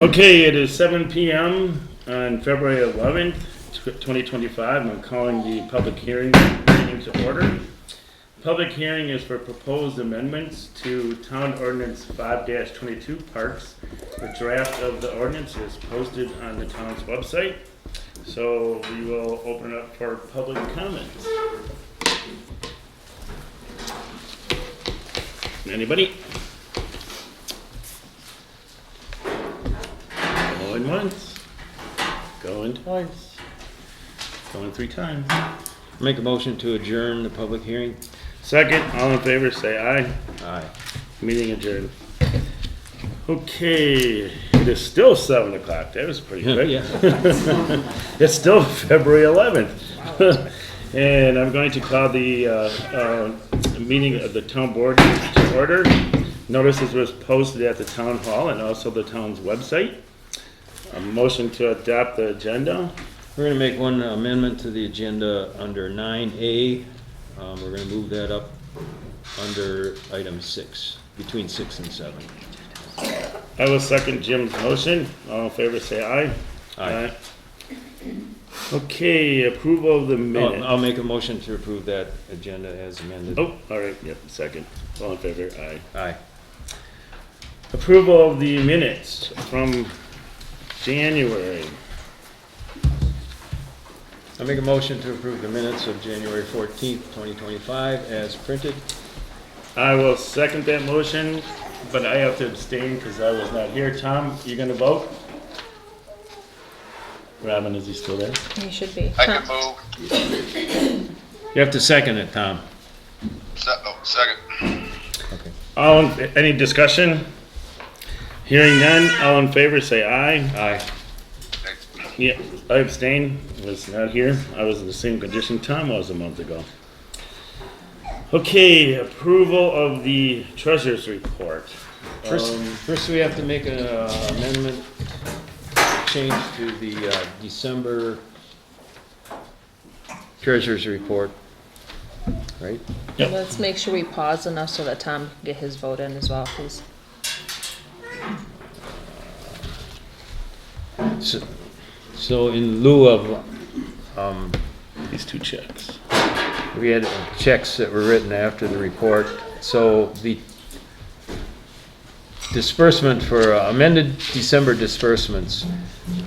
Okay, it is 7 p.m. on February 11th, 2025. I'm calling the public hearing meeting to order. Public hearing is for proposed amendments to Town Ordinance 5-22 Parks. The draft of the ordinance is posted on the town's website. So we will open up for public comments. Anybody? Going once, going twice, going 3 times. Make a motion to adjourn the public hearing. Second, all in favor, say aye. Aye. Meeting adjourned. Okay, it is still 7 o'clock. That was pretty quick. Yeah. It's still February 11th. And I'm going to call the meeting of the town board to order. Notices was posted at the town hall and also the town's website. A motion to adopt the agenda. We're going to make one amendment to the agenda under 9A. We're going to move that up under item 6, between 6 and 7. I will second Jim's motion. All in favor, say aye. Aye. Okay, approval of the minute. I'll make a motion to approve that agenda as amended. Oh, all right, yep, second. All in favor, aye. Aye. Approval of the minutes from January. I'll make a motion to approve the minutes of January 14th, 2025 as printed. I will second that motion, but I have to abstain because I was not here. Tom, you gonna vote? Robin, is he still there? You should be. I can move. You have to second it, Tom. Second. Okay. Any discussion? Hearing none, all in favor, say aye. Aye. Yeah, I abstain, was not here. I was in the same condition Tom was a month ago. Okay, approval of the treasurer's report. First we have to make an amendment, change to the December treasurer's report, right? Yep. Let's make sure we pause enough so that Tom can get his vote in as well, please. So in lieu of, These 2 checks. we had checks that were written after the report, so the disbursement for amended December disbursements,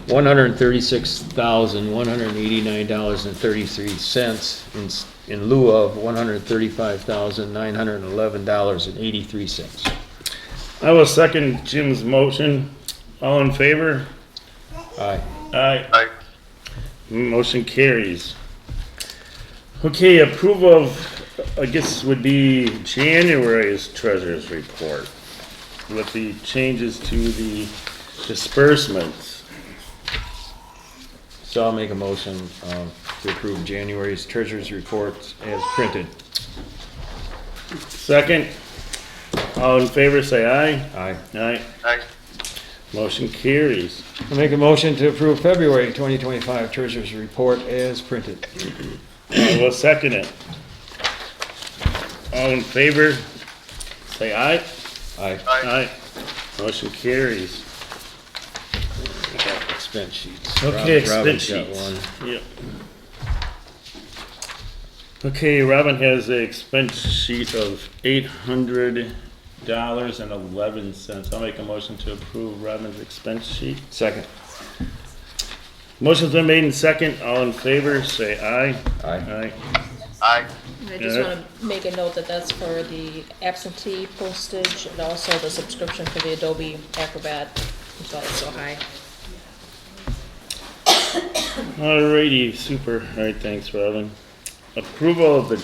$136,189.33 in lieu of $135,911.83. I will second Jim's motion. All in favor? Aye. Aye. Aye. Motion carries. Okay, approval of, I guess would be January's treasurer's report with the changes to the disbursements. So I'll make a motion to approve January's treasurer's reports as printed. Second, all in favor say aye. Aye. Aye. Aye. Motion carries. I'll make a motion to approve February 2025 treasurer's report as printed. I will second it. All in favor say aye. Aye. Aye. Motion carries. Expense sheets. Okay, Robin's expense got sheets. one. Yep. Okay, Robin has an expense sheet of $800.11. I'll make a motion to approve Robin's expense sheet. Second. Motion's been made in second. All in favor, say aye. Aye. Aye. Aye. And I just want to make a note that that's for the absentee postage and also the subscription for the Adobe Acrobat. That's why it's so high. Alrighty, super. Alright, thanks, Robin. Approval of the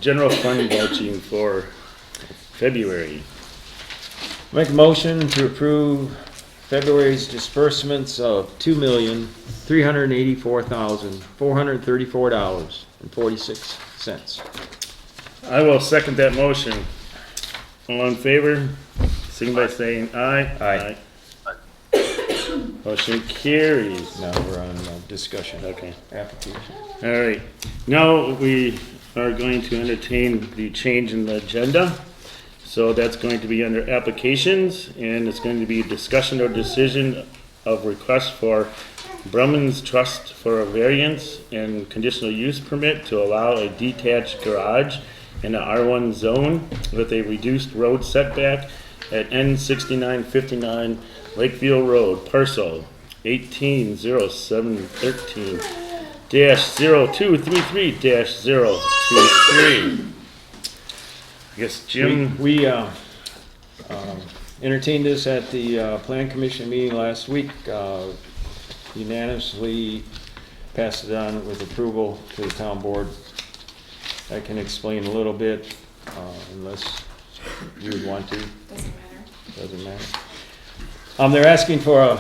general fund vouching for February. Make a motion to approve February's disbursements of $2,384,434.46. I will second that motion. All in favor, signify by saying aye. Aye. Motion carries. Now we're on discussion. Okay. Application. All right. Now we are going to entertain the change in the agenda. So that's going to be under applications, and it's going to be discussion or decision of request for Brummans Trust for a variance and conditional use permit to allow a detached garage in the R1 zone with a reduced road setback at N6959 Lakeville Road, parcel 180713-0233-023. I guess Jim, We entertained this at the Plan Commission meeting last week, unanimously passed it on with approval to the town board. I can explain a little bit, unless you would want to. Doesn't matter. They're asking for a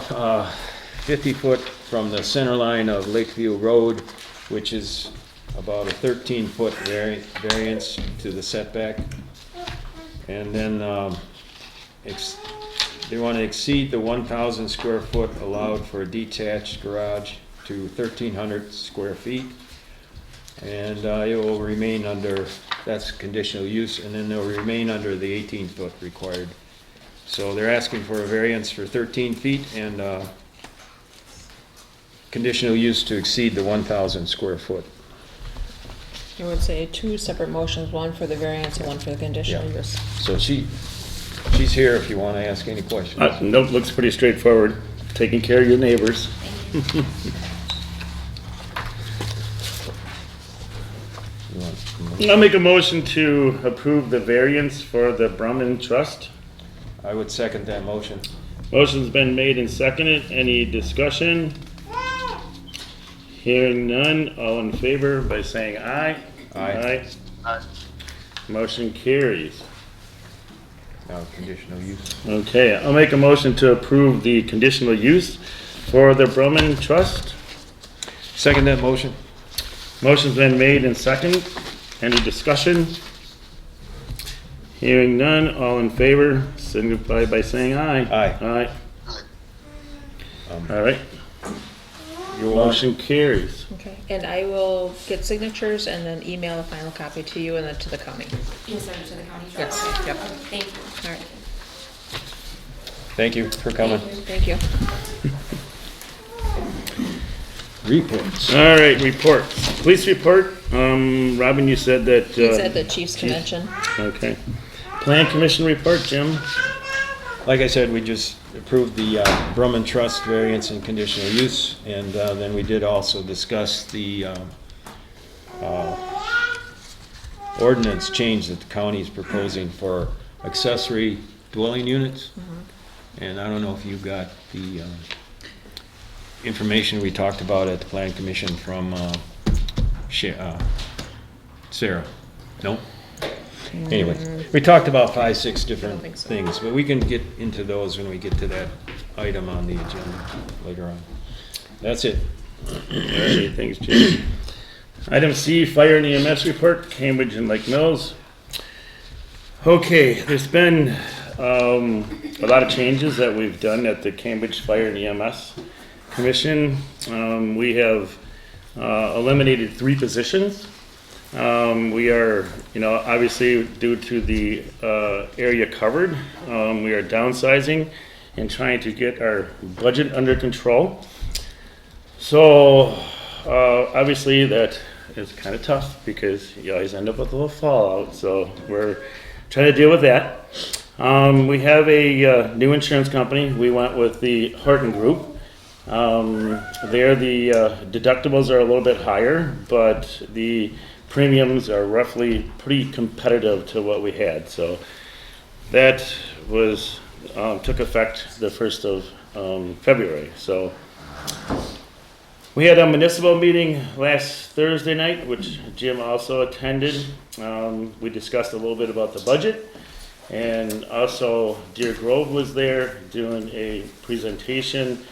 50-foot from the center line of Lakeview Road, which is about a 13-foot variance to the setback. And then they want to exceed the 1,000 square foot allowed for a detached garage to 1,300 square feet. And it will remain under, that's conditional use, and then they'll remain under the 18-foot required. So they're asking for a variance for 13 feet and conditional use to exceed the 1,000 square foot. I would say two separate motions, one for the variance and one for the conditional Yeah. use. So she's here if you want to ask any questions. nope, looks pretty straightforward. Taking care of your neighbors. You want- I'll make a motion to approve the variance for the Brumman Trust. I would second that motion. Motion's been made and seconded. Any discussion? Hearing none, all in favor by saying aye. Aye. Aye. Motion carries. Now, conditional use. Okay, I'll make a motion to approve the conditional use for the Brumman Trust. Second that motion. Motion's been made and seconded. Any discussion? Hearing none, all in favor, signify by saying aye. Aye. Aye. Um, All right, You want, motion carries. Okay, and I will get signatures and then email a final copy to you and then to the county. You send it to the county? Yes, Okay. yep. Thank you. All right, thank you for coming. thank you. Reports. All right, reports. Police report, Robin, you said that. He's at the Chiefs Convention. Okay. Plan Commission report, Jim? Like I said, we just approved the Brumman Trust variance and conditional use, and then we did also discuss the ordinance change that the county is proposing for accessory dwelling units. And I don't know if you got the information we talked about at the Plan Commission from Sarah. No? Anyway, we talked about 5, 6 different think so. things, but we can get into those when we get to that item on the agenda later on. That's it. All right, thanks, Jim. Item C, Fire and EMS report, Cambridge and Lake Mills. Okay, there's been a lot of changes that we've done at the Cambridge Fire and EMS Commission. We have eliminated 3 positions. We are, obviously due to the area covered, we are downsizing and trying to get our budget under control. So, obviously that is kind of tough because you always end up with a little fallout. So we're trying to deal with that. We have a new insurance company. We went with the Horton Group. There the deductibles are a little bit higher, but the premiums are roughly pretty competitive to what we had. So that was took effect the 1st of February. So we had a municipal meeting last Thursday night, which Jim also attended. We discussed a little bit about the budget, and also Deer Grove was there doing a presentation.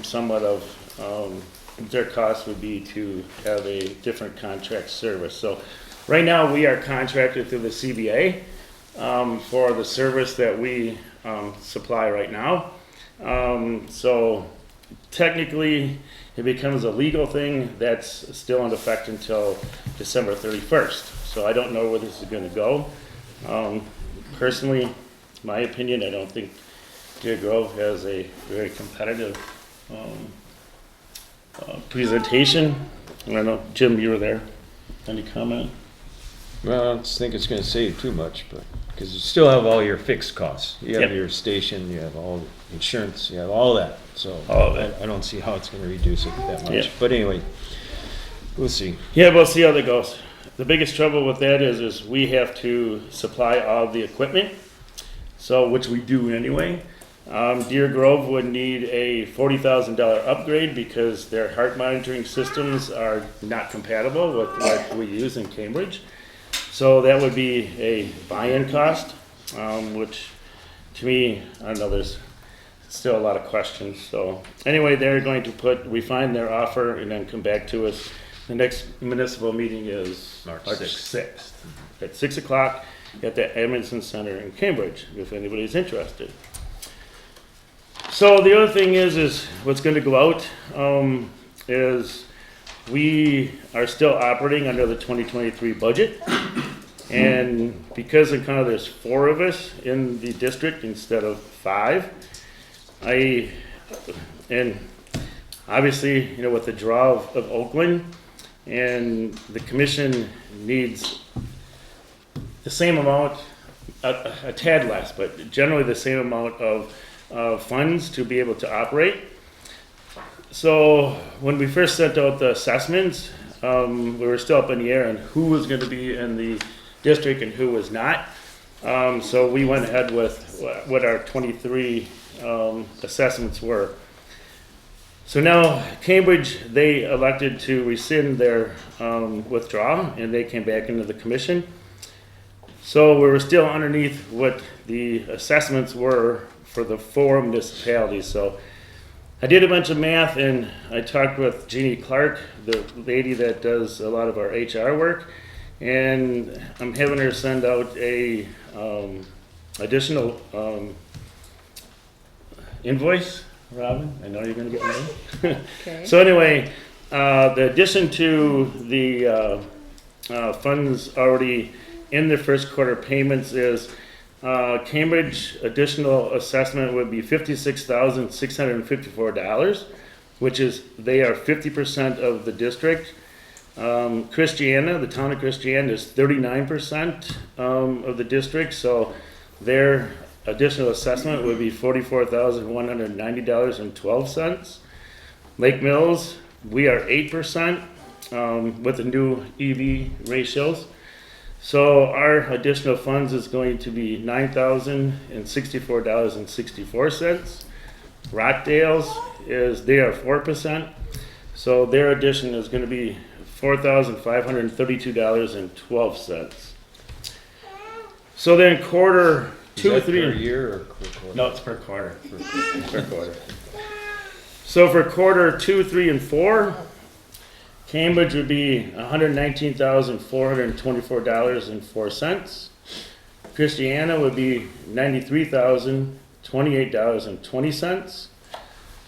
Somewhat of their cost would be to have a different contract service. So right now we are contracted through the CBA for the service that we supply right now. So technically it becomes a legal thing that's still in effect until December 31st. So I don't know where this is going to go. personally, my opinion, I don't think Deer Grove has a very competitive presentation. I don't know, Jim, you were there. Any comment? Well, I don't think it's gonna save too much, but, because you still have all your fixed costs. You have Yep. your station, you have all the insurance, you have all that, so. All of it. I don't see how it's gonna reduce it that Yeah. much, but anyway, we'll see. Yeah, we'll see how that goes. The biggest trouble with that is we have to supply all the equipment, so, which we do anyway. Deer Grove would need a $40,000 upgrade because their heart monitoring systems are not compatible with what we use in Cambridge. So that would be a buy-in cost, which to me, I don't know, there's still a lot of questions. So anyway, they're going to refine their offer and then come back to us. The next municipal meeting is March March 6th at 6 o'clock at the Edmondson Center in Cambridge, if anybody's interested. So the other thing is what's going to go out is we are still operating under the 2023 budget. And because of kind of there's 4 of us in the district instead of 5, and obviously, you know, with the draw of Oakland, and the commission needs the same amount, a tad less, but generally the same amount of funds to be able to operate. So when we first sent out the assessments, we were still up in the air on who was going to be in the district and who was not. So we went ahead with what our 23 assessments were. So now Cambridge, they elected to rescind their withdrawal, and they came back into the commission. So we were still underneath what the assessments were for the 4 municipalities. So I did a bunch of math, and I talked with Jeannie Clark, the lady that does a lot of our HR work, and I'm having her send out a additional invoice. Robin, I know you're going to get one. Okay. So anyway, the addition to the funds already in the first quarter payments is Cambridge additional assessment would be $56,654, which is, they are 50% of the district. Christiana, the town of Christiana is 39% of the district, so their additional assessment would be $44,190.12. Lake Mills, we are 8% with the new EV ratios. So our additional funds is going to be $9,064.64. Rockdale's they are 4%. So their addition is going to be $4,532.12. So then quarter Is 2, that 3, per and year or per quarter? no, it's per quarter. Per quarter. So for quarter 2, 3, and 4, Cambridge would be $119,424.04. Christiana would be $93,028.20.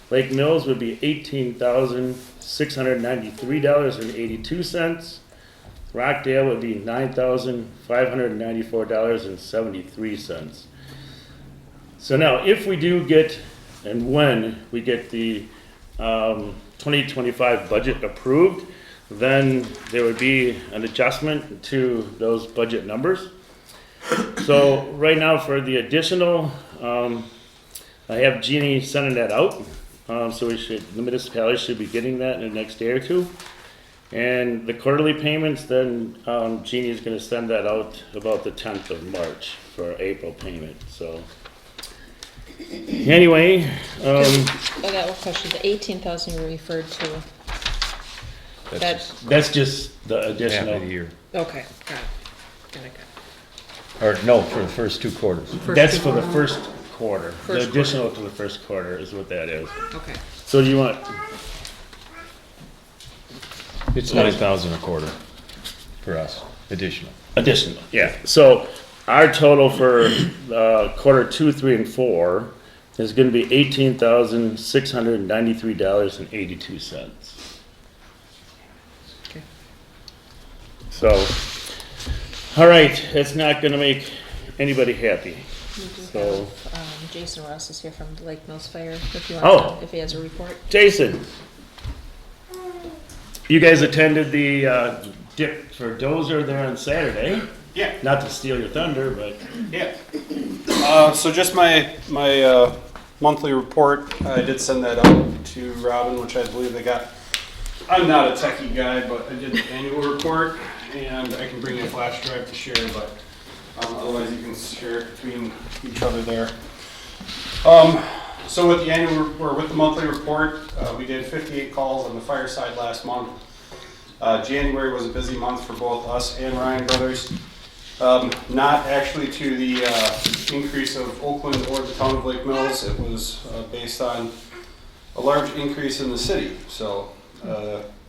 Lake Mills would be $18,693.82. Rockdale would be $9,594.73. So now, if we do get, and when we get the 2025 budget approved, then there would be an adjustment to those budget numbers. So right now for the additional, I have Jeannie sending that out. So the municipality should be getting that in the next day or two. And the quarterly payments, then Jeannie is going to send that out about the 10th of March for April payment. So anyway, I got one question. The 18,000 you referred to. That's that's just the just half additional. of the year. Okay, got it. Or no, for the first 2 quarters. That's for the first quarter. First The additional to the first quarter is what that is. Okay. So do you want, It's 9,000 a quarter for us, additional. additional, yeah. So our total for quarter 2, 3, and 4 is going to be $18,693.82. Okay. So, all right, it's not going to make anybody happy. We do So- have, Jason Ross is here from the Lake Mills Fire, if you Oh. want, if he has a report. Jason, you guys attended the dip for Dozer there on Saturday. Yeah, Not to steal your thunder, but yeah. So just my monthly report, I did send that out to Robin, which I believe they got. I'm not a techie guy, but I did the annual report, and I can bring you a flash drive to share, but otherwise you can share it between each other there. So with the annual, or with the monthly report, we did 58 calls on the fire side last month. January was a busy month for both us and Ryan Brothers. Not actually to the increase of Oakland or the town of Lake Mills. It was based on a large increase in the city. So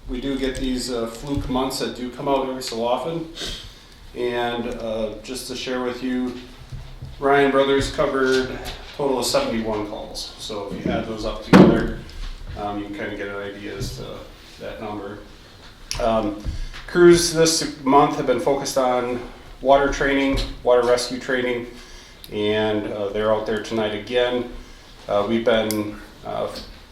we do get these fluke months that do come out every so often. And just to share with you, Ryan Brothers covered a total of 71 calls. So if you add those up together, you can kind of get an idea as to that number. Crews this month have been focused on water training, water rescue training, and they're out there tonight again. We've been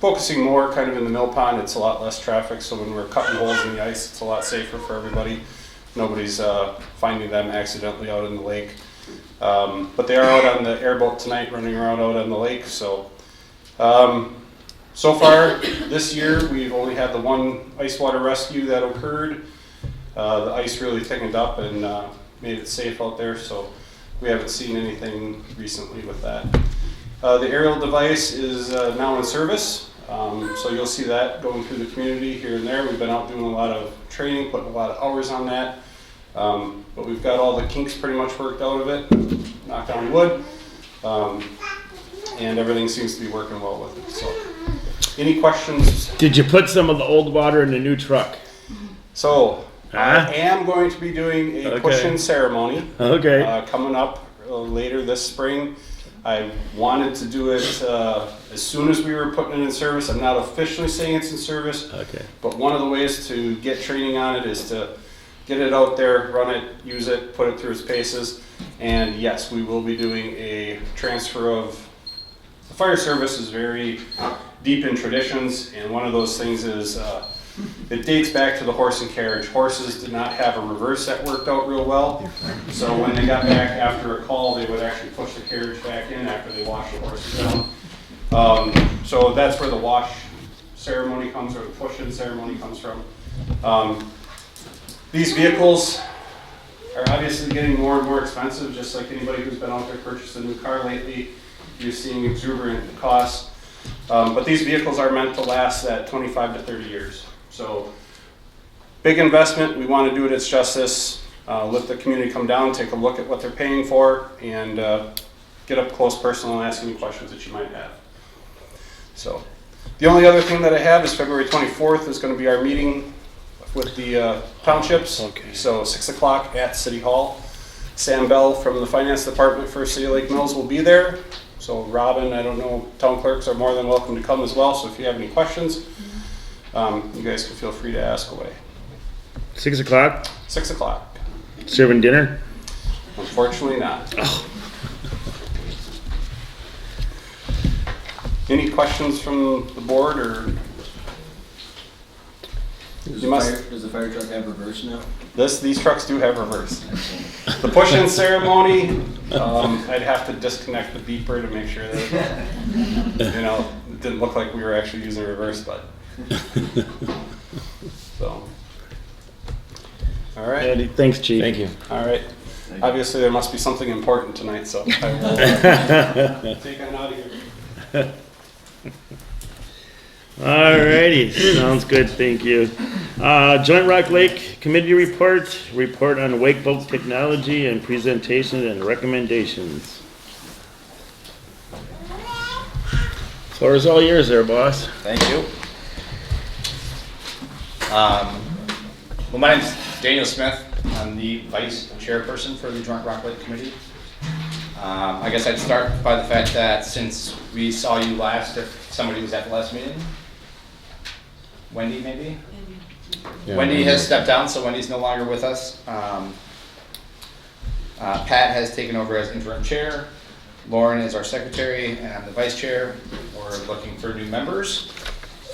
focusing more kind of in the mill pond. It's a lot less traffic, so when we're cutting holes in the ice, it's a lot safer for everybody. Nobody's finding them accidentally out in the lake. But they are out on the airboat tonight, running around out on the lake. So, so far this year, we've only had the one ice water rescue that occurred. The ice really thickened up and made it safe out there, so we haven't seen anything recently with that. The aerial device is now in service, so you'll see that going through the community here and there. We've been out doing a lot of training, putting a lot of hours on that, but we've got all the kinks pretty much worked out of it, knock on wood, and everything seems to be working well with it. So, any questions? did you put some of the old water in the new truck? So, Huh? I am going to be doing a Okay. push-in ceremony. Okay. Coming up later this spring. I wanted to do it as soon as we were putting it in service. I'm not officially saying it's in service, Okay. but one of the ways to get training on it is to get it out there, run it, use it, put it through its paces. And yes, we will be doing a transfer of, the fire service is very deep in traditions, and one of those things is it dates back to the horse and carriage. Horses did not have a reverse that worked out real well. So when they got back after a call, they would actually push the carriage back in after they washed the horses down. So that's where the wash ceremony comes, or the push-in ceremony comes from. These vehicles are obviously getting more and more expensive, just like anybody who's been out there purchased a new car lately. You're seeing exuberant costs. But these vehicles are meant to last that 25 to 30 years. So big investment. We want to do it its justice. Let the community come down, take a look at what they're paying for, and get up close personal and ask any questions that you might have. So the only other thing that I have is February 24th is going to be our meeting with the townships. Okay. So 6 o'clock at City Hall. Sam Bell from the Finance Department for City of Lake Mills will be there. So Robin, I don't know, town clerks are more than welcome to come as well. So if you have any questions, you guys can feel free to ask away. 6 o'clock, 6 o'clock. serving dinner? Unfortunately not. Any questions from the board, or Does You must- does the fire truck have reverse now? these trucks do have reverse. The push-in ceremony, I'd have to disconnect the beeper to make sure that, it didn't look like we were actually using reverse, but. So. All right, Andy, thanks, chief. Thank you. all right. Obviously, there must be something important tonight, so I will take on out of here. Alrighty, sounds good, thank you. Joint Rock Lake Committee report on wake boat technology and presentation and recommendations. Floor is all yours there, boss. Thank you. Well, my name's Daniel Smith. I'm the vice chairperson for the Joint Rock Lake Committee. I guess I'd start by the fact that since we saw you last, if somebody was at the last meeting, Wendy maybe? Yeah, Wendy has stepped down, so Wendy's no longer with us. Pat has taken over as interim chair. Lauren is our secretary, and I'm the vice chair. We're looking for new members,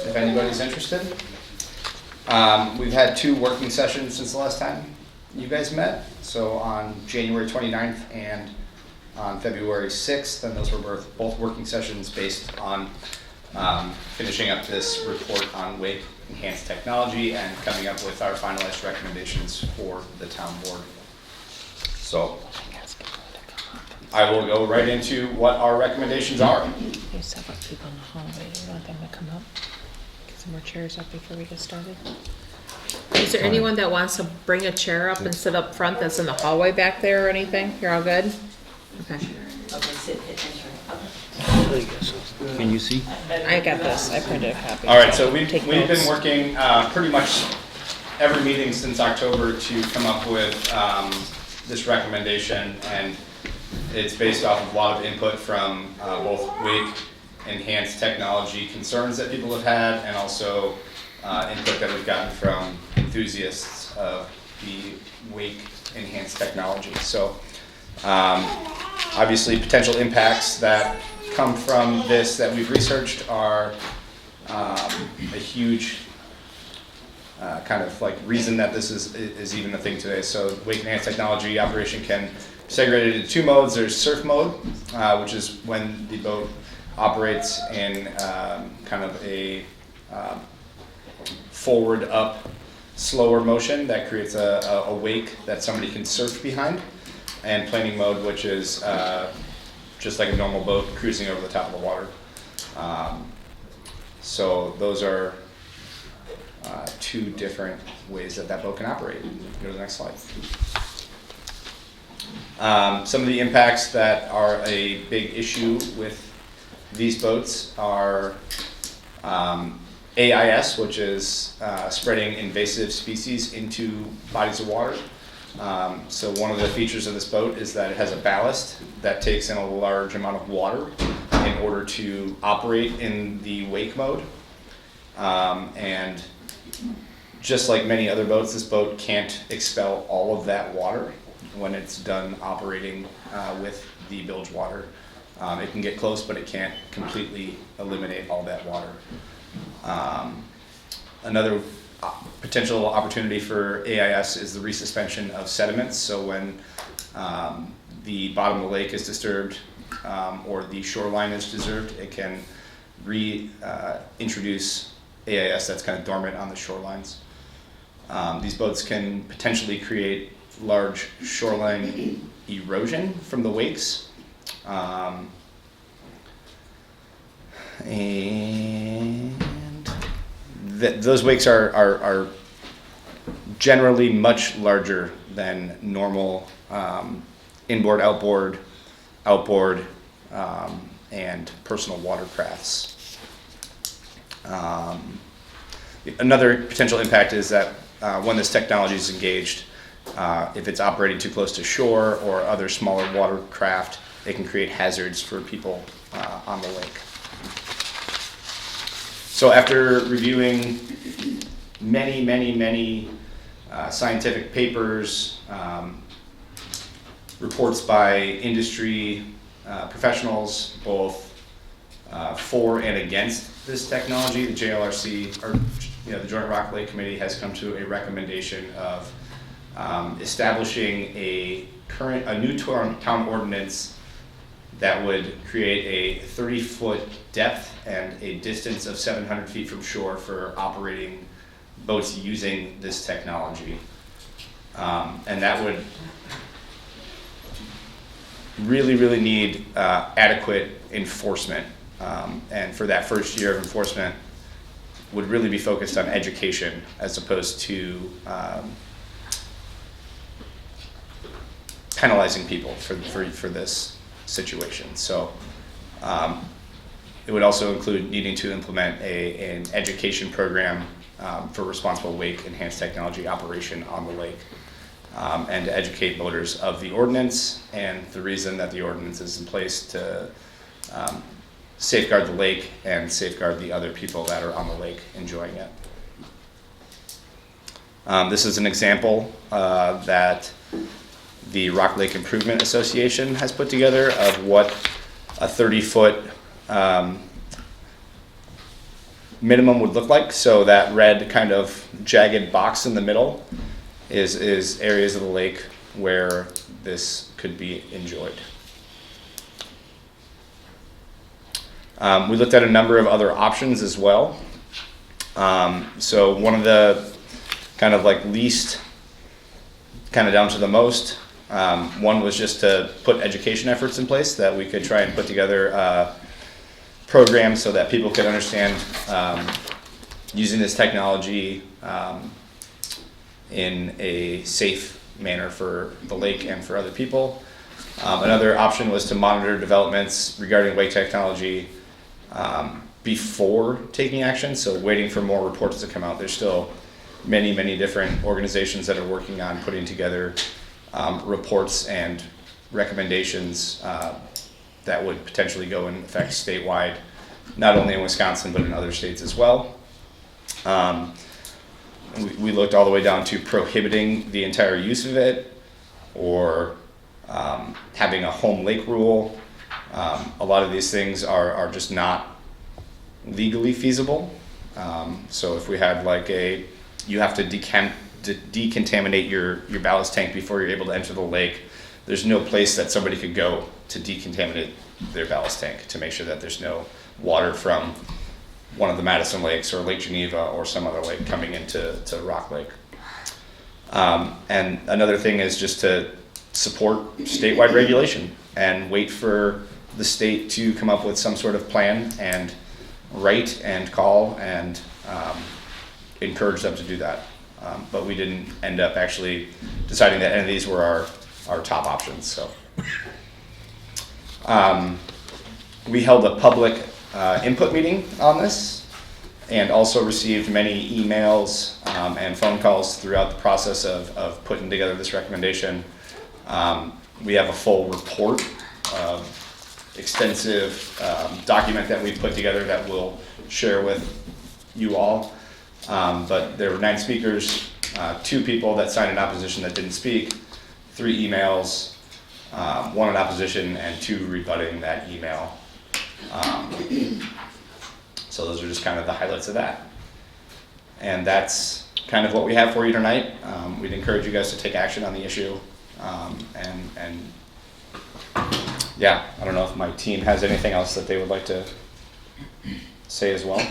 if anybody's interested. We've had 2 working sessions since the last time you guys met. So on January 29th and on February 6th, and those were both working sessions based on finishing up this report on wake enhanced technology and coming up with our finalized recommendations for the town board. So I will go right into what our recommendations are. There's several people in the hallway. Do you want them to come up? Get some more chairs up before we get started. Is there anyone that wants to bring a chair up and sit up front that's in the hallway back there or anything? You're all good? Okay. Can you see? I got this. I printed a copy. All right, so we've Take been notes. working pretty much every meeting since October to come up with this recommendation, and it's based off of a lot of input from both wake enhanced technology concerns that people have had, and also input that we've gotten from enthusiasts of the wake enhanced technology. So obviously potential impacts that come from this that we've researched are a huge kind of like reason that this is even a thing today. So wake enhanced technology operation can be segregated into 2 modes. There's surf mode, which is when the boat operates in kind of a forward up slower motion that creates a wake that somebody can surf behind, and planing mode, which is just like a normal boat cruising over the top of the water. So those are 2 different ways that boat can operate. Go to the next slide. Some of the impacts that are a big issue with these boats are AIS, which is spreading invasive species into bodies of water. So one of the features of this boat is that it has a ballast that takes in a large amount of water in order to operate in the wake mode. And just like many other boats, this boat can't expel all of that water when it's done operating with the bilge water. It can get close, but it can't completely eliminate all that water. Another potential opportunity for AIS is the resuspension of sediments. So when the bottom of the lake is disturbed or the shoreline is disturbed, it can reintroduce AIS that's kind of dormant on the shorelines. These boats can potentially create large shoreline erosion from the wakes. And those wakes are generally much larger than normal inboard, outboard, and personal watercrafts. Another potential impact is that when this technology is engaged, if it's operating too close to shore or other smaller watercraft, it can create hazards for people on the lake. So after reviewing many scientific papers, reports by industry professionals, both for and against this technology, the JLRC, or the Joint Rock Lake Committee, has come to a recommendation of establishing a new town ordinance that would create a 30-foot depth and a distance of 700 feet from shore for operating boats using this technology. And that would really need adequate enforcement. And for that first year of enforcement would really be focused on education as opposed to penalizing people for this situation. So it would also include needing to implement an education program for responsible wake enhanced technology operation on the lake, and to educate boaters of the ordinance and the reason that the ordinance is in place to safeguard the lake and safeguard the other people that are on the lake enjoying it. This is an example that the Rock Lake Improvement Association has put together of what a 30-foot minimum would look like. So that red kind of jagged box in the middle is areas of the lake where this could be enjoyed. We looked at a number of other options as well. So one of the kind of like least, kind of down to the most, one was just to put education efforts in place that we could try and put together programs so that people could understand using this technology in a safe manner for the lake and for other people. Another option was to monitor developments regarding lake technology before taking action, so waiting for more reports to come out. There's still many different organizations that are working on putting together reports and recommendations that would potentially go in effect statewide, not only in Wisconsin, but in other states as well. We looked all the way down to prohibiting the entire use of it, or having a home lake rule. A lot of these things are just not legally feasible. So if we had like you have to decontaminate your ballast tank before you're able to enter the lake, there's no place that somebody could go to decontaminate their ballast tank to make sure that there's no water from one of the Madison lakes or Lake Geneva or some other lake coming into Rock Lake. And another thing is just to support statewide regulation and wait for the state to come up with some sort of plan and write and call and encourage them to do that. But we didn't end up actually deciding that any of these were our top options. So we held a public input meeting on this and also received many emails and phone calls throughout the process of putting together this recommendation. We have a full report, extensive document that we put together that we'll share with you all. But there were 9 speakers, 2 people that signed in opposition that didn't speak, 3 emails, 1 in opposition, and 2 rebutting that email. So those are just kind of the highlights of that. And that's kind of what we have for you tonight. We'd encourage you guys to take action on the issue. And yeah, I don't know if my team has anything else that they would like to say as well.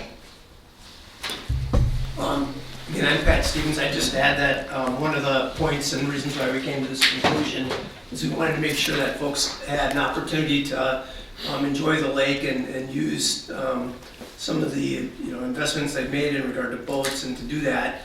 Again, I'm Pat Stevens. I just add that one of the points and reasons why we came to this conclusion is we wanted to make sure that folks had an opportunity to enjoy the lake and use some of the investments they've made in regard to boats. And to do that,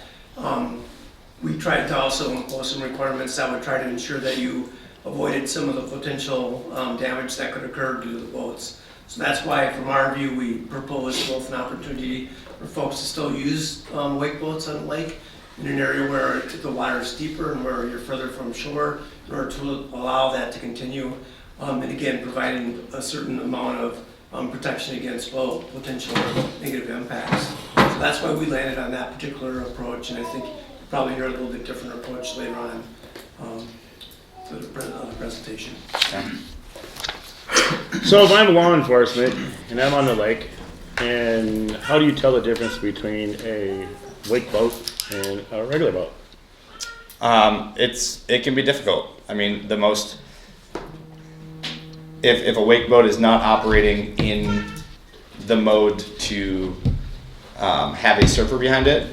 we tried to also impose some requirements that would try to ensure that you avoided some of the potential damage that could occur due to the boats. So that's why, from our view, we proposed both an opportunity for folks to still use wake boats on the lake in an area where the water is deeper and where you're further from shore, in order to allow that to continue. And again, providing a certain amount of protection against both potential negative impacts. So that's why we landed on that particular approach, and I think you'll probably hear a little bit different approach later on for the presentation. So if I'm law enforcement and I'm on the lake, and how do you tell the difference between a wake boat and a regular boat? It can be difficult. I mean, if a wake boat is not operating in the mode to have a surfer behind it,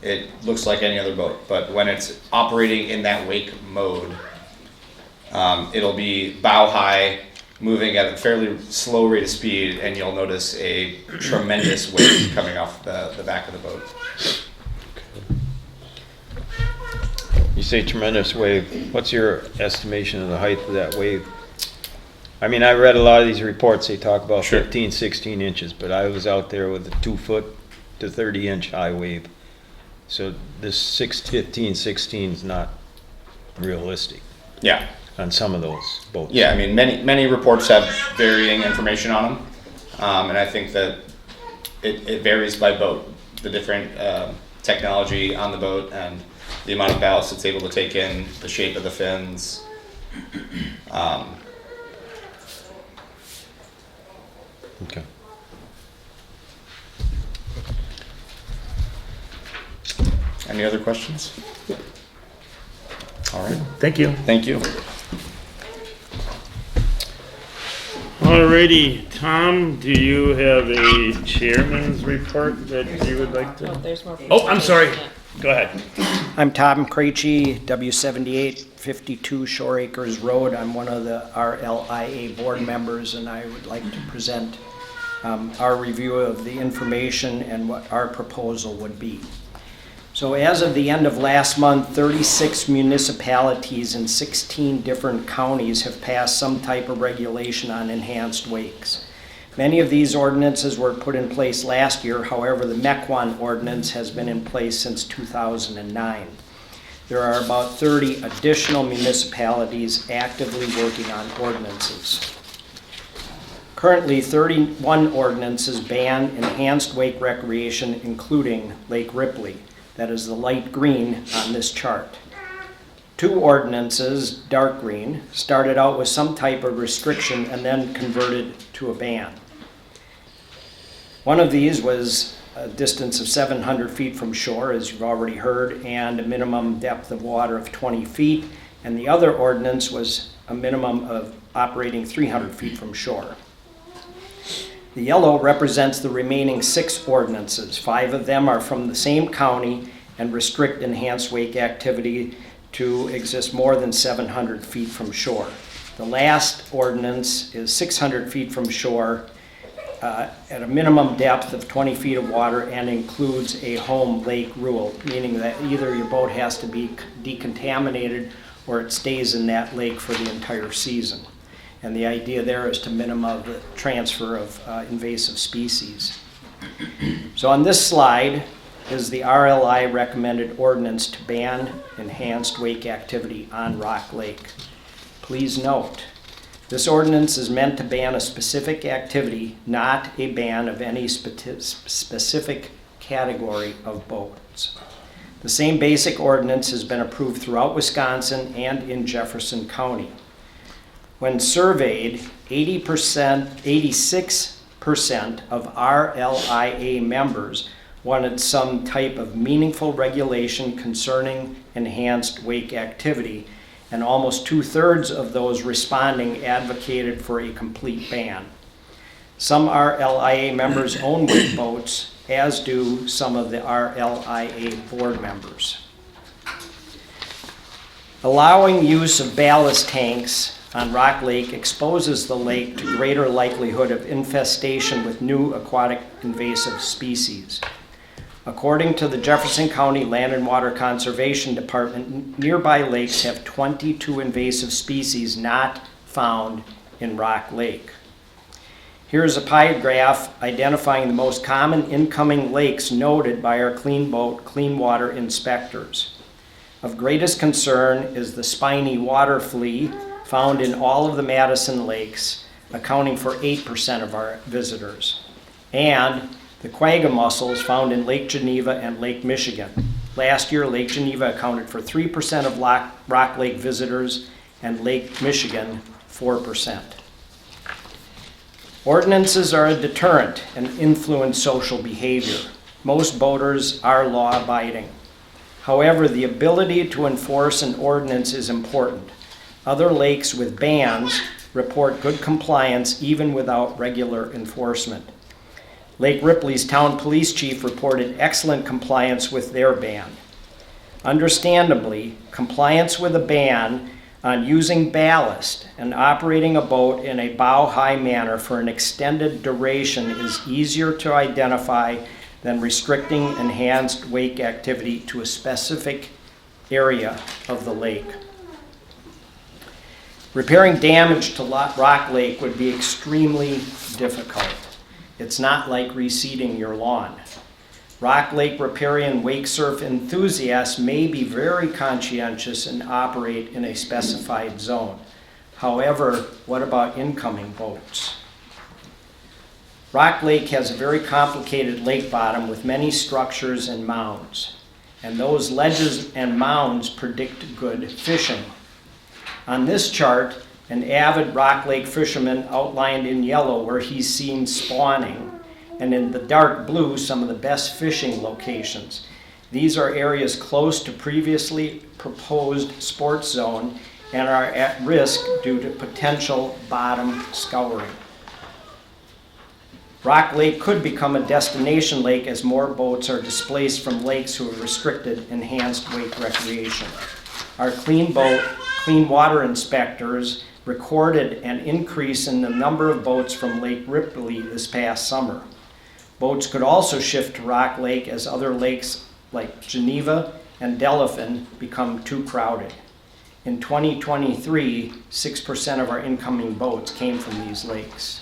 it looks like any other boat. But when it's operating in that wake mode, it'll be bow high, moving at a fairly slow rate of speed, and you'll notice a tremendous wave coming off the back of the boat. You say tremendous wave. What's your estimation of the height of that wave? I mean, I read a lot of these reports. They talk about Sure. 15, 16 inches, but I was out there with a 2 foot to 30 inch high wave. So this 15, 16 is not realistic Yeah. on some of those boats. Yeah, I mean, many reports have varying information on them, and I think that it varies by boat, the different technology on the boat and the amount of ballast it's able to take in, the shape of the fins, Okay. Any other questions? All right, Thank you. thank you. Alrighty, Tom, do you have a chairman's report that you would like Oh, to? there's more. Oh, I'm sorry. Yeah. Go ahead. I'm Tom Krejci, W7852 Shore Acres Road. I'm one of the RLIA board members, and I would like to present our review of the information and what our proposal would be. So as of the end of last month, 36 municipalities in 16 different counties have passed some type of regulation on enhanced wakes. Many of these ordinances were put in place last year. However, the Mequon ordinance has been in place since 2009. There are about 30 additional municipalities actively working on ordinances. Currently, 31 ordinances ban enhanced wake recreation, including Lake Ripley. That is the light green on this chart. 2 ordinances, dark green, started out with some type of restriction and then converted to a ban. One of these was a distance of 700 feet from shore, as you've already heard, and a minimum depth of water of 20 feet. And the other ordinance was a minimum of operating 300 feet from shore. The yellow represents the remaining 6 ordinances. 5 of them are from the same county and restrict enhanced wake activity to exist more than 700 feet from shore. The last ordinance is 600 feet from shore at a minimum depth of 20 feet of water and includes a home lake rule, meaning that either your boat has to be decontaminated or it stays in that lake for the entire season. And the idea there is to minimize the transfer of invasive species. So on this slide is the RLI recommended ordinance to ban enhanced wake activity on Rock Lake. Please note, this ordinance is meant to ban a specific activity, not a ban of any specific category of boats. The same basic ordinance has been approved throughout Wisconsin and in Jefferson County. When surveyed, 86% of RLIA members wanted some type of meaningful regulation concerning enhanced wake activity, and almost 2/3 of those responding advocated for a complete ban. Some RLIA members own wake boats, as do some of the RLIA board members. Allowing use of ballast tanks on Rock Lake exposes the lake to greater likelihood of infestation with new aquatic invasive species. According to the Jefferson County Land and Water Conservation Department, nearby lakes have 22 invasive species not found in Rock Lake. Here's a pie graph identifying the most common incoming lakes noted by our Clean Boat, Clean Water inspectors. Of greatest concern is the spiny water flea found in all of the Madison lakes, accounting for 8% of our visitors, and the quagga mussels found in Lake Geneva and Lake Michigan. Last year, Lake Geneva accounted for 3% of Rock Lake visitors, and Lake Michigan, 4%. Ordinances are a deterrent and influence social behavior. Most boaters are law-abiding. However, the ability to enforce an ordinance is important. Other lakes with bans report good compliance even without regular enforcement. Lake Ripley's town police chief reported excellent compliance with their ban. Understandably, compliance with a ban on using ballast and operating a boat in a bow-high manner for an extended duration is easier to identify than restricting enhanced wake activity to a specific area of the lake. Repairing damage to Rock Lake would be extremely difficult. It's not like reseeding your lawn. Rock Lake riparian wake surf enthusiasts may be very conscientious and operate in a specified zone. However, what about incoming boats? Rock Lake has a very complicated lake bottom with many structures and mounds, and those ledges and mounds predict good fishing. On this chart, an avid Rock Lake fisherman outlined in yellow where he's seen spawning, and in the dark blue, some of the best fishing locations. These are areas close to previously proposed sports zone and are at risk due to potential bottom scouring. Rock Lake could become a destination lake as more boats are displaced from lakes who have restricted enhanced wake recreation. Our clean water inspectors recorded an increase in the number of boats from Lake Ripley this past summer. Boats could also shift to Rock Lake as other lakes like Geneva and Delavan become too crowded. In 2023, 6% of our incoming boats came from these lakes.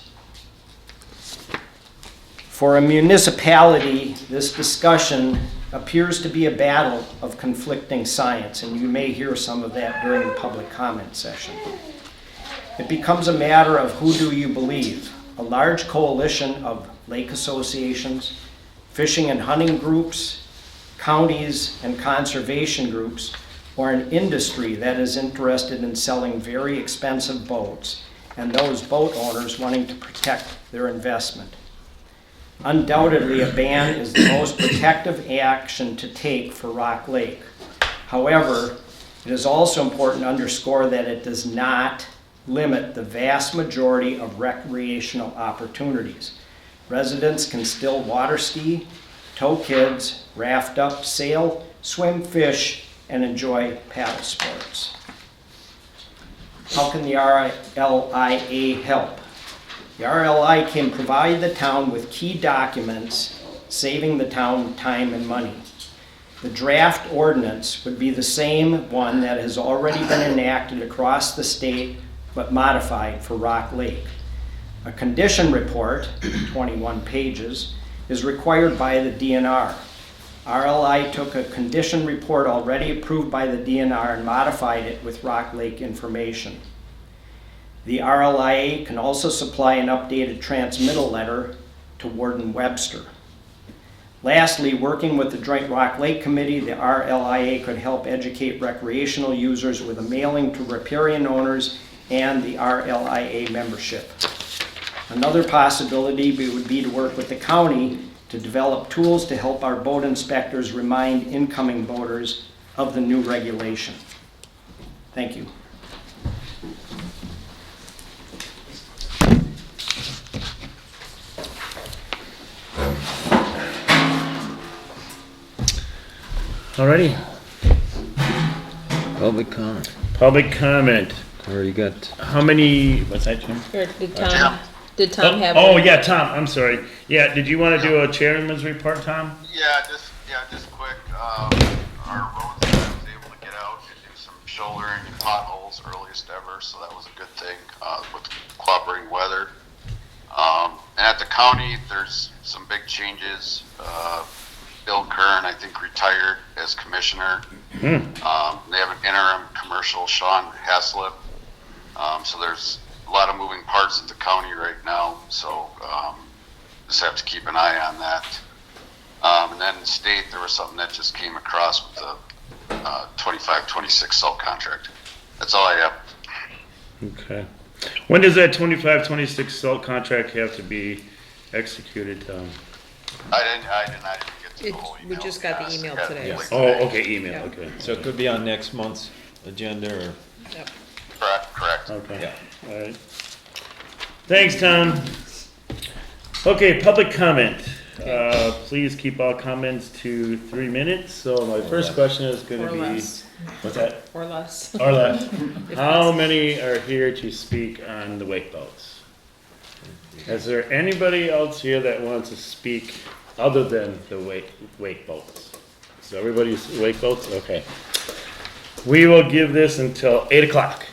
For a municipality, this discussion appears to be a battle of conflicting science, and you may hear some of that during the public comment session. It becomes a matter of who do you believe? A large coalition of lake associations, fishing and hunting groups, counties and conservation groups, or an industry that is interested in selling very expensive boats, and those boat owners wanting to protect their investment. Undoubtedly, a ban is the most protective action to take for Rock Lake. However, it is also important to underscore that it does not limit the vast majority of recreational opportunities. Residents can still water ski, tow kids, raft up, sail, swim, fish, and enjoy paddle sports. How can the RLIA help? The RLI can provide the town with key documents, saving the town time and money. The draft ordinance would be the same one that has already been enacted across the state, but modified for Rock Lake. A condition report, 21 pages, is required by the DNR. RLI took a condition report already approved by the DNR and modified it with Rock Lake information. The RLIA can also supply an updated transmittal letter to Warden Webster. Lastly, working with the Joint Rock Lake Committee, the RLIA could help educate recreational users with a mailing to riparian owners and the RLIA membership. Another possibility would be to work with the county to develop tools to help our boat inspectors remind incoming boaters of the new regulation. Thank you. Alrighty, Public comment. public comment. Already got, How many, what's that, Jim? Or did Tom have? Oh, yeah, Tom, I'm sorry. Yeah, did you want to do a chairman's report, Tom? Just quick, our roads, I was able to get out and do some shouldering and potholes earliest ever, so that was a good thing, with cooperating weather. And at the county, there's some big changes. Bill Kern, I think, retired as commissioner. They have an interim commercial, Sean Haslip. So there's a lot of moving parts at the county right now, so just have to keep an eye on that. And then in state, there was something that just came across with the 25-26 salt contract. That's all I have. Okay. When does that 25-26 salt contract have to be executed, Tom? I didn't get to the whole email. We just got the email today. Yes. Oh, okay, email, Yeah. okay. so it could be on next month's agenda or, Yep. Correct. Okay, yeah. alright. Thanks, Tom. Okay, public comment. Please keep all comments to 3 minutes. So my first question is gonna Or be, less. what's that? Or less. Or less. If How possible. many are here to speak on the wake boats? Is there anybody else here that wants to speak other than the wake boats? So everybody's wake boats? Okay. We will give this until 8 o'clock.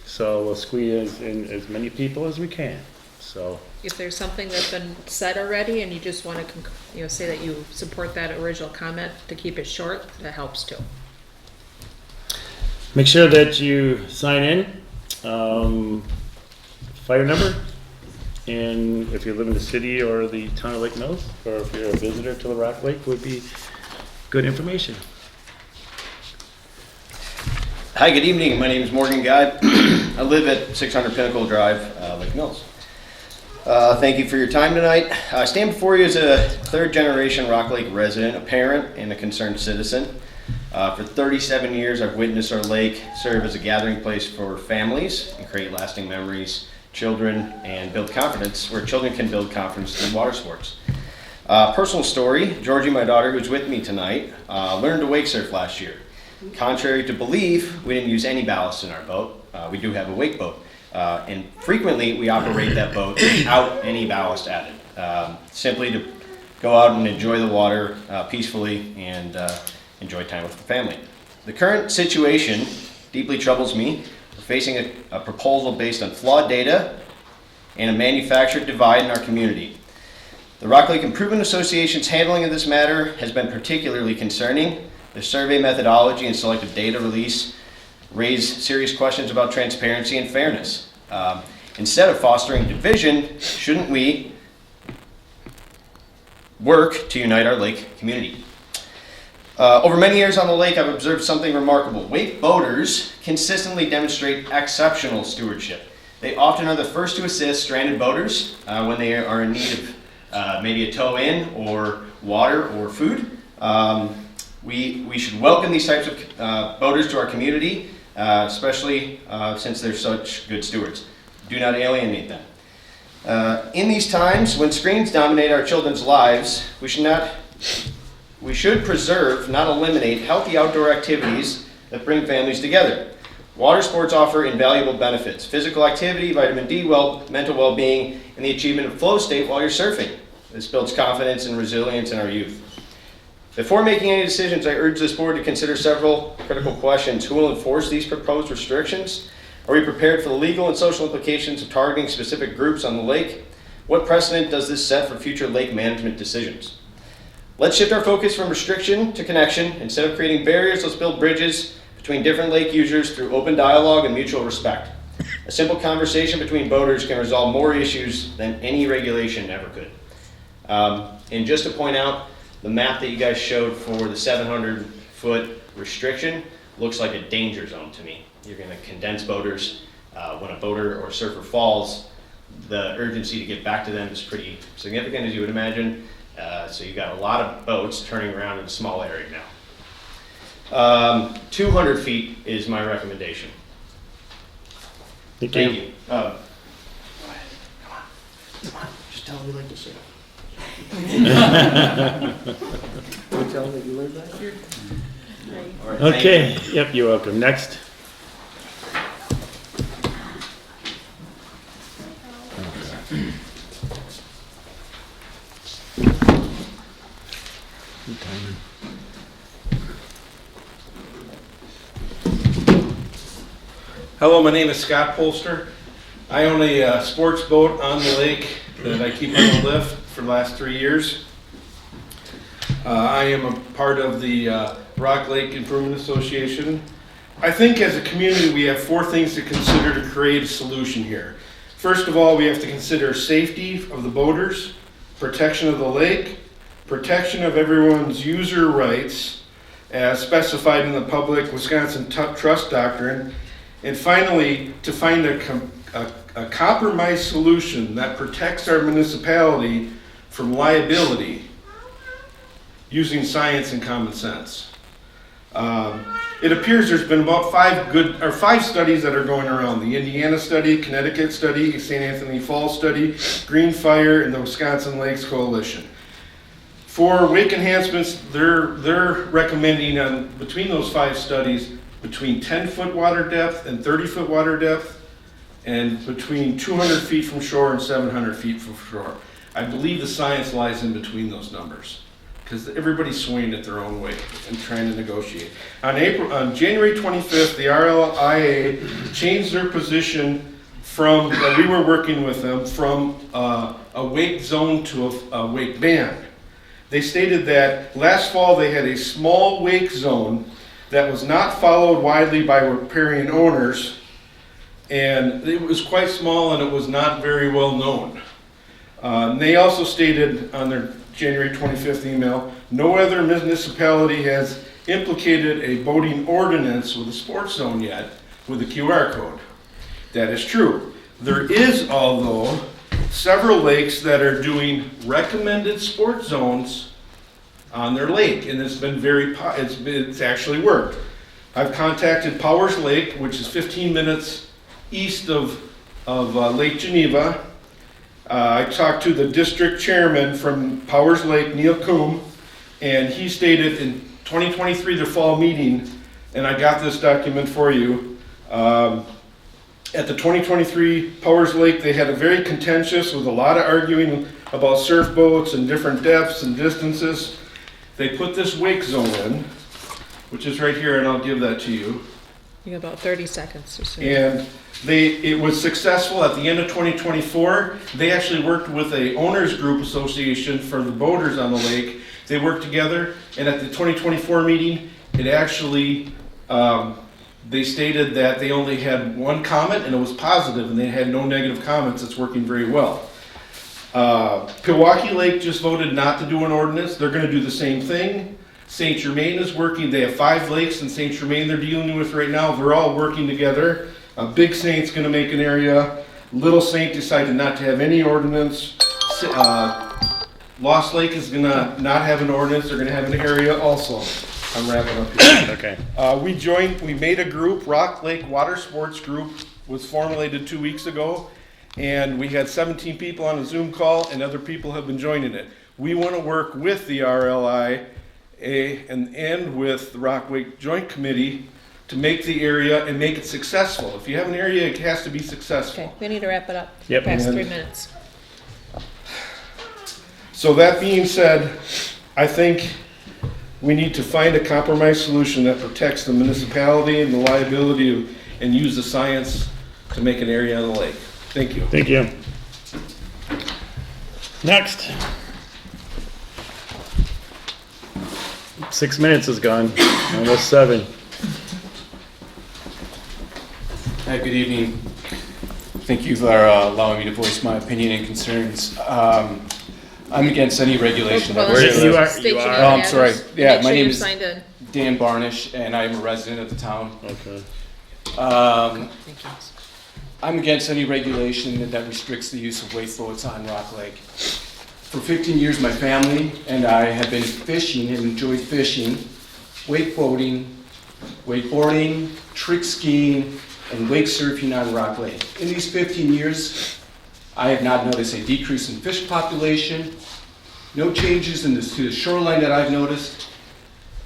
So we'll squeeze in as many people as we can. So, If there's something that's been said already and you just want to, say that you support that original comment to keep it short, that helps too. make sure that you sign in, fire number, and if you live in the city or the town of Lake Mills, or if you're a visitor to the Rock Lake, would be good information. Hi, good evening. My name is Morgan Guy. I live at 600 Pinnacle Drive, Lake Mills. Thank you for your time tonight. I stand before you as a third-generation Rock Lake resident, a parent, and a concerned citizen. For 37 years, I've witnessed our lake serve as a gathering place for families and create lasting memories, children, and build confidence, where children can build confidence through water sports. Personal story, Georgie, my daughter, who's with me tonight, learned to wake surf last year. Contrary to belief, we didn't use any ballast in our boat. We do have a wake boat. And frequently, we operate that boat without any ballast added, simply to go out and enjoy the water peacefully and enjoy time with the family. The current situation deeply troubles me. We're facing a proposal based on flawed data and a manufactured divide in our community. The Rock Lake Improvement Association's handling of this matter has been particularly concerning. The survey methodology and selective data release raise serious questions about transparency and fairness. Instead of fostering division, shouldn't we work to unite our lake community? Over many years on the lake, I've observed something remarkable. Wake boaters consistently demonstrate exceptional stewardship. They often are the first to assist stranded boaters when they are in need of maybe a tow in or water or food. We should welcome these types of boaters to our community, especially since they're such good stewards. Do not alienate them. In these times when screens dominate our children's lives, we should preserve, not eliminate, healthy outdoor activities that bring families together. Water sports offer invaluable benefits: physical activity, vitamin D, mental well-being, and the achievement of flow state while you're surfing. This builds confidence and resilience in our youth. Before making any decisions, I urge this board to consider several critical questions. Who will enforce these proposed restrictions? Are we prepared for the legal and social implications of targeting specific groups on the lake? What precedent does this set for future lake management decisions? Let's shift our focus from restriction to connection. Instead of creating barriers, let's build bridges between different lake users through open dialogue and mutual respect. A simple conversation between boaters can resolve more issues than any regulation ever could. And just to point out, the map that you guys showed for the 700-foot restriction looks like a danger zone to me. You're going to condense boaters. When a boater or surfer falls, the urgency to get back to them is pretty significant, as you would imagine. So you've got a lot of boats turning around in a small area now. 200 feet is my recommendation. Thank you. Come on. Just tell them you like to surf. Can we tell them that you live back here? All right, thank Okay, you. yep, you're welcome. Next. Hello, my name is Scott Polster. I own a sports boat on the lake that I keep on the lift for the last 3 years. I am a part of the Rock Lake Improvement Association. I think as a community we have 4 things to consider to create a solution here. First of all, we have to consider safety of the boaters, protection of the lake, protection of everyone's user rights as specified in the public Wisconsin Trust Doctrine, and finally, to find a compromise solution that protects our municipality from liability using science and common sense. It appears there's been about 5 studies that are going around: the Indiana study, Connecticut study, St. Anthony Falls study, Green Fire, and the Wisconsin Lakes Coalition. For wake enhancements, they're recommending between those 5 studies between 10-foot water depth and 30-foot water depth, and between 200 feet from shore and 700 feet from shore. I believe the science lies in between those numbers, because everybody's swinging it their own way and trying to negotiate. On January 25th, the RLIA changed their position from, we were working with them, from a wake zone to a wake ban. They stated that last fall they had a small wake zone that was not followed widely by riparian owners, and it was quite small and it was not very well known. They also stated on their January 25th email, no other municipality has implicated a boating ordinance with a sports zone yet with a QR code. That is true. There is, although, several lakes that are doing recommended sports zones on their lake, and it's been it's actually worked. I've contacted Powers Lake, which is 15 minutes east of Lake Geneva. I talked to the district chairman from Powers Lake, Neil Coombe, and he stated in 2023, their fall meeting, and I got this document for you. At the 2023 Powers Lake, they had a very contentious with a lot of arguing about surf boats and different depths and distances. They put this wake zone in, which is right here, and I'll give that to you. You got about 30 seconds or so. And it was successful at the end of 2024. They actually worked with a owners group association for the boaters on the lake. They worked together, and at the 2024 meeting, it actually, they stated that they only had one comment, and it was positive, and they had no negative comments. It's working very well. Pewaukee Lake just voted not to do an ordinance. They're gonna do the same thing. St. Germain is working. They have 5 lakes in St. Germain they're dealing with right now. They're all working together. Big Saint's gonna make an area. Little Saint decided not to have any ordinance. Lost Lake is gonna not have an ordinance. They're gonna have an area also. I'm wrapping up here. Okay. We made a group, Rock Lake Water Sports Group, was formulated 2 weeks ago, and we had 17 people on a Zoom call, and other people have been joining it. We want to work with the RLI and with the Rock Lake Joint Committee to make the area and make it successful. If you have an area, it has to be successful. Okay, we need to wrap it up. Yep. Past And- 3 minutes. So that being said, I think we need to find a compromise solution that protects the municipality and the liability of, and use the science to make an area on the lake. Thank you. Thank you. Next. 6 minutes is gone, almost 7. Hi, good evening. Thank you for allowing me to voice my opinion and concerns. I'm against any regulation. Well, Where let's you are- state you your are- name Oh, and I'm sorry. address. Yeah, Make my sure name you're is- signed in. Dan Barnish, and I'm a resident of the town. Okay. Thank you. I'm against any regulation that restricts the use of wake boats on Rock Lake. For 15 years, my family and I have been fishing and enjoyed fishing, wake boating, wakeboarding, trick skiing, and wake surfing on Rock Lake. In these 15 years, I have not noticed a decrease in fish population, no changes to the shoreline that I've noticed,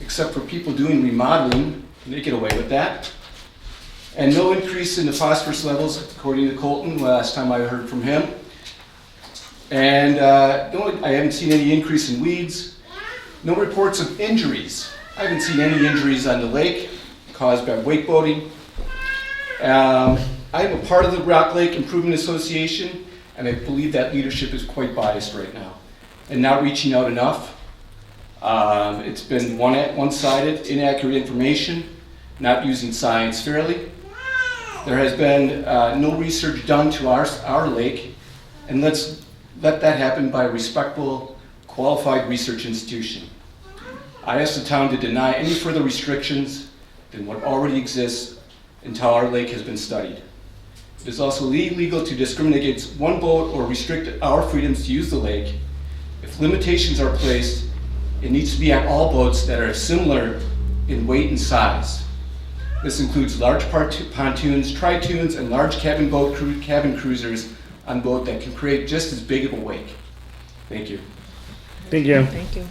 except for people doing remodeling, and they get away with that. And no increase in the phosphorus levels, according to Colton, last time I heard from him. And I haven't seen any increase in weeds. No reports of injuries. I haven't seen any injuries on the lake caused by wakeboating. I am a part of the Rock Lake Improvement Association, and I believe that leadership is quite biased right now and not reaching out enough. It's been one-sided, inaccurate information, not using science fairly. There has been no research done to our lake, and let's let that happen by a respectful, qualified research institution. I ask the town to deny any further restrictions than what already exists until our lake has been studied. It is also illegal to discriminate against one boat or restrict our freedoms to use the lake. If limitations are placed, it needs to be on all boats that are similar in weight and size. This includes large pontoons, tritoons, and large cabin cruisers on boat that can create just as big of a wake. Thank you. Thank you. Thank you.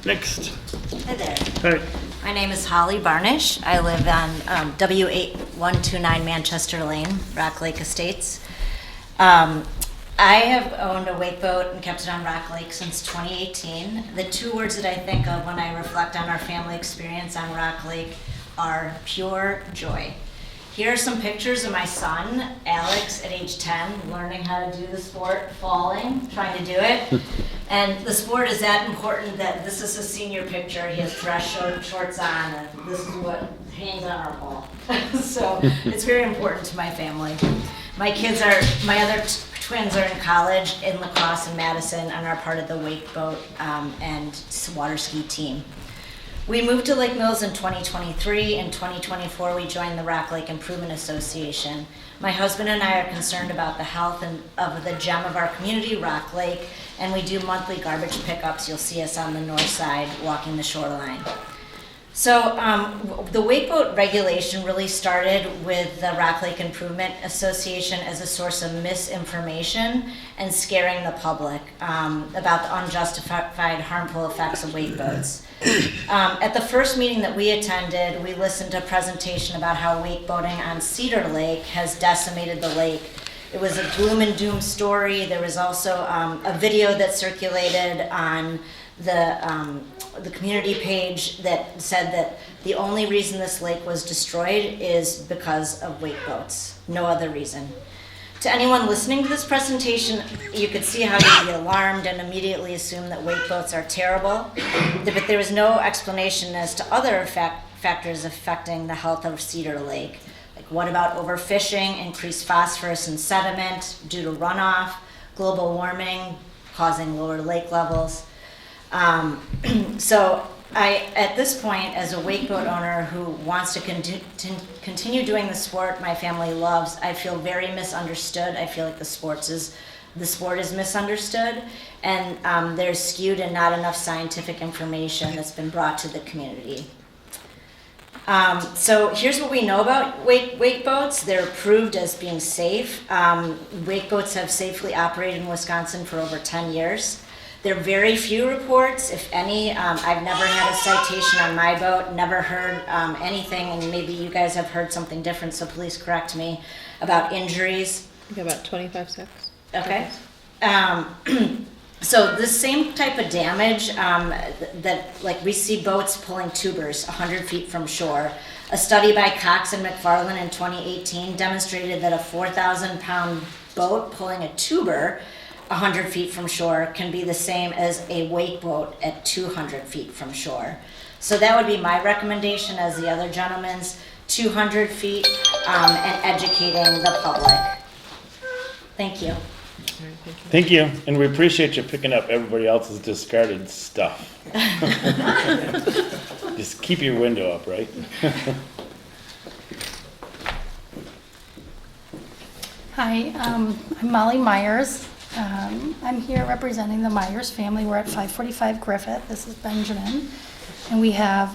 Next. Hi there. Hi. My name is Holly Barnish. I live on W8129 Manchester Lane, Rock Lake Estates. I have owned a wake boat and kept it on Rock Lake since 2018. The 2 words that I think of when I reflect on our family experience on Rock Lake are pure joy. Here are some pictures of my son, Alex, at age 10, learning how to do the sport, falling, trying to do it. And the sport is that important that this is a senior picture. He has dress shorts on, and this is what hangs on our wall. So it's very important to my family. My kids are, my other twins are in college in La Crosse and Madison and are part of the wake boat and water ski team. We moved to Lake Mills in 2023. In 2024, we joined the Rock Lake Improvement Association. My husband and I are concerned about the health of the gem of our community, Rock Lake, and we do monthly garbage pickups. You'll see us on the north side walking the shoreline. So the wake boat regulation really started with the Rock Lake Improvement Association as a source of misinformation and scaring the public about the unjustified harmful effects of wake boats. At the first meeting that we attended, we listened to a presentation about how wake boating on Cedar Lake has decimated the lake. It was a gloom and doom story. There was also a video that circulated on the community page that said that the only reason this lake was destroyed is because of wake boats, no other reason. To anyone listening to this presentation, you could see how you'd be alarmed and immediately assume that wake boats are terrible, but there was no explanation as to other factors affecting the health of Cedar Lake. Like, what about overfishing, increased phosphorus in sediment due to runoff, global warming causing lower lake levels? So at this point, as a wake boat owner who wants to continue doing the sport my family loves, I feel very misunderstood. I feel like the sport is misunderstood, and there's skewed and not enough scientific information that's been brought to the community. So here's what we know about wake boats. They're approved as being safe. Wake boats have safely operated in Wisconsin for over 10 years. There are very few reports, if any. I've never had a citation on my boat, never heard anything, and maybe you guys have heard something different, so please correct me, about injuries. You got about 25 seconds. Okay. So the same type of damage that, like, we see boats pulling tubers 100 feet from shore. A study by Cox and McFarland in 2018 demonstrated that a 4,000-pound boat pulling a tuber 100 feet from shore can be the same as a wake boat at 200 feet from shore. So that would be my recommendation as the other gentleman's, 200 feet and educating the public. Thank you. Thank you, and we appreciate you picking up everybody else's discarded stuff. Just keep your window up, right? Hi, I'm Molly Myers. I'm here representing the Myers family. We're at 545 Griffith. This is Benjamin. And we have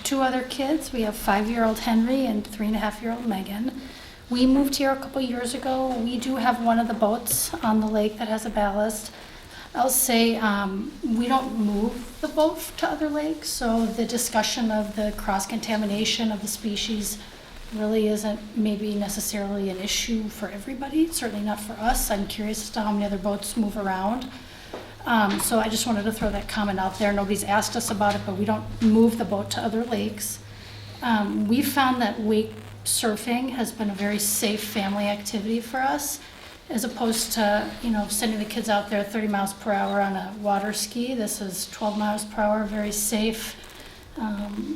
2 other kids. We have 5-year-old Henry and 3.5-year-old Megan. We moved here a couple years ago. We do have one of the boats on the lake that has a ballast. I'll say we don't move the boat to other lakes, so the discussion of the cross-contamination of the species really isn't maybe necessarily an issue for everybody, certainly not for us. I'm curious as to how many other boats move around. So I just wanted to throw that comment out there. Nobody's asked us about it, but we don't move the boat to other lakes. We found that wake surfing has been a very safe family activity for us, as opposed to, sending the kids out there 30 miles per hour on a water ski. This is 12 miles per hour, very safe,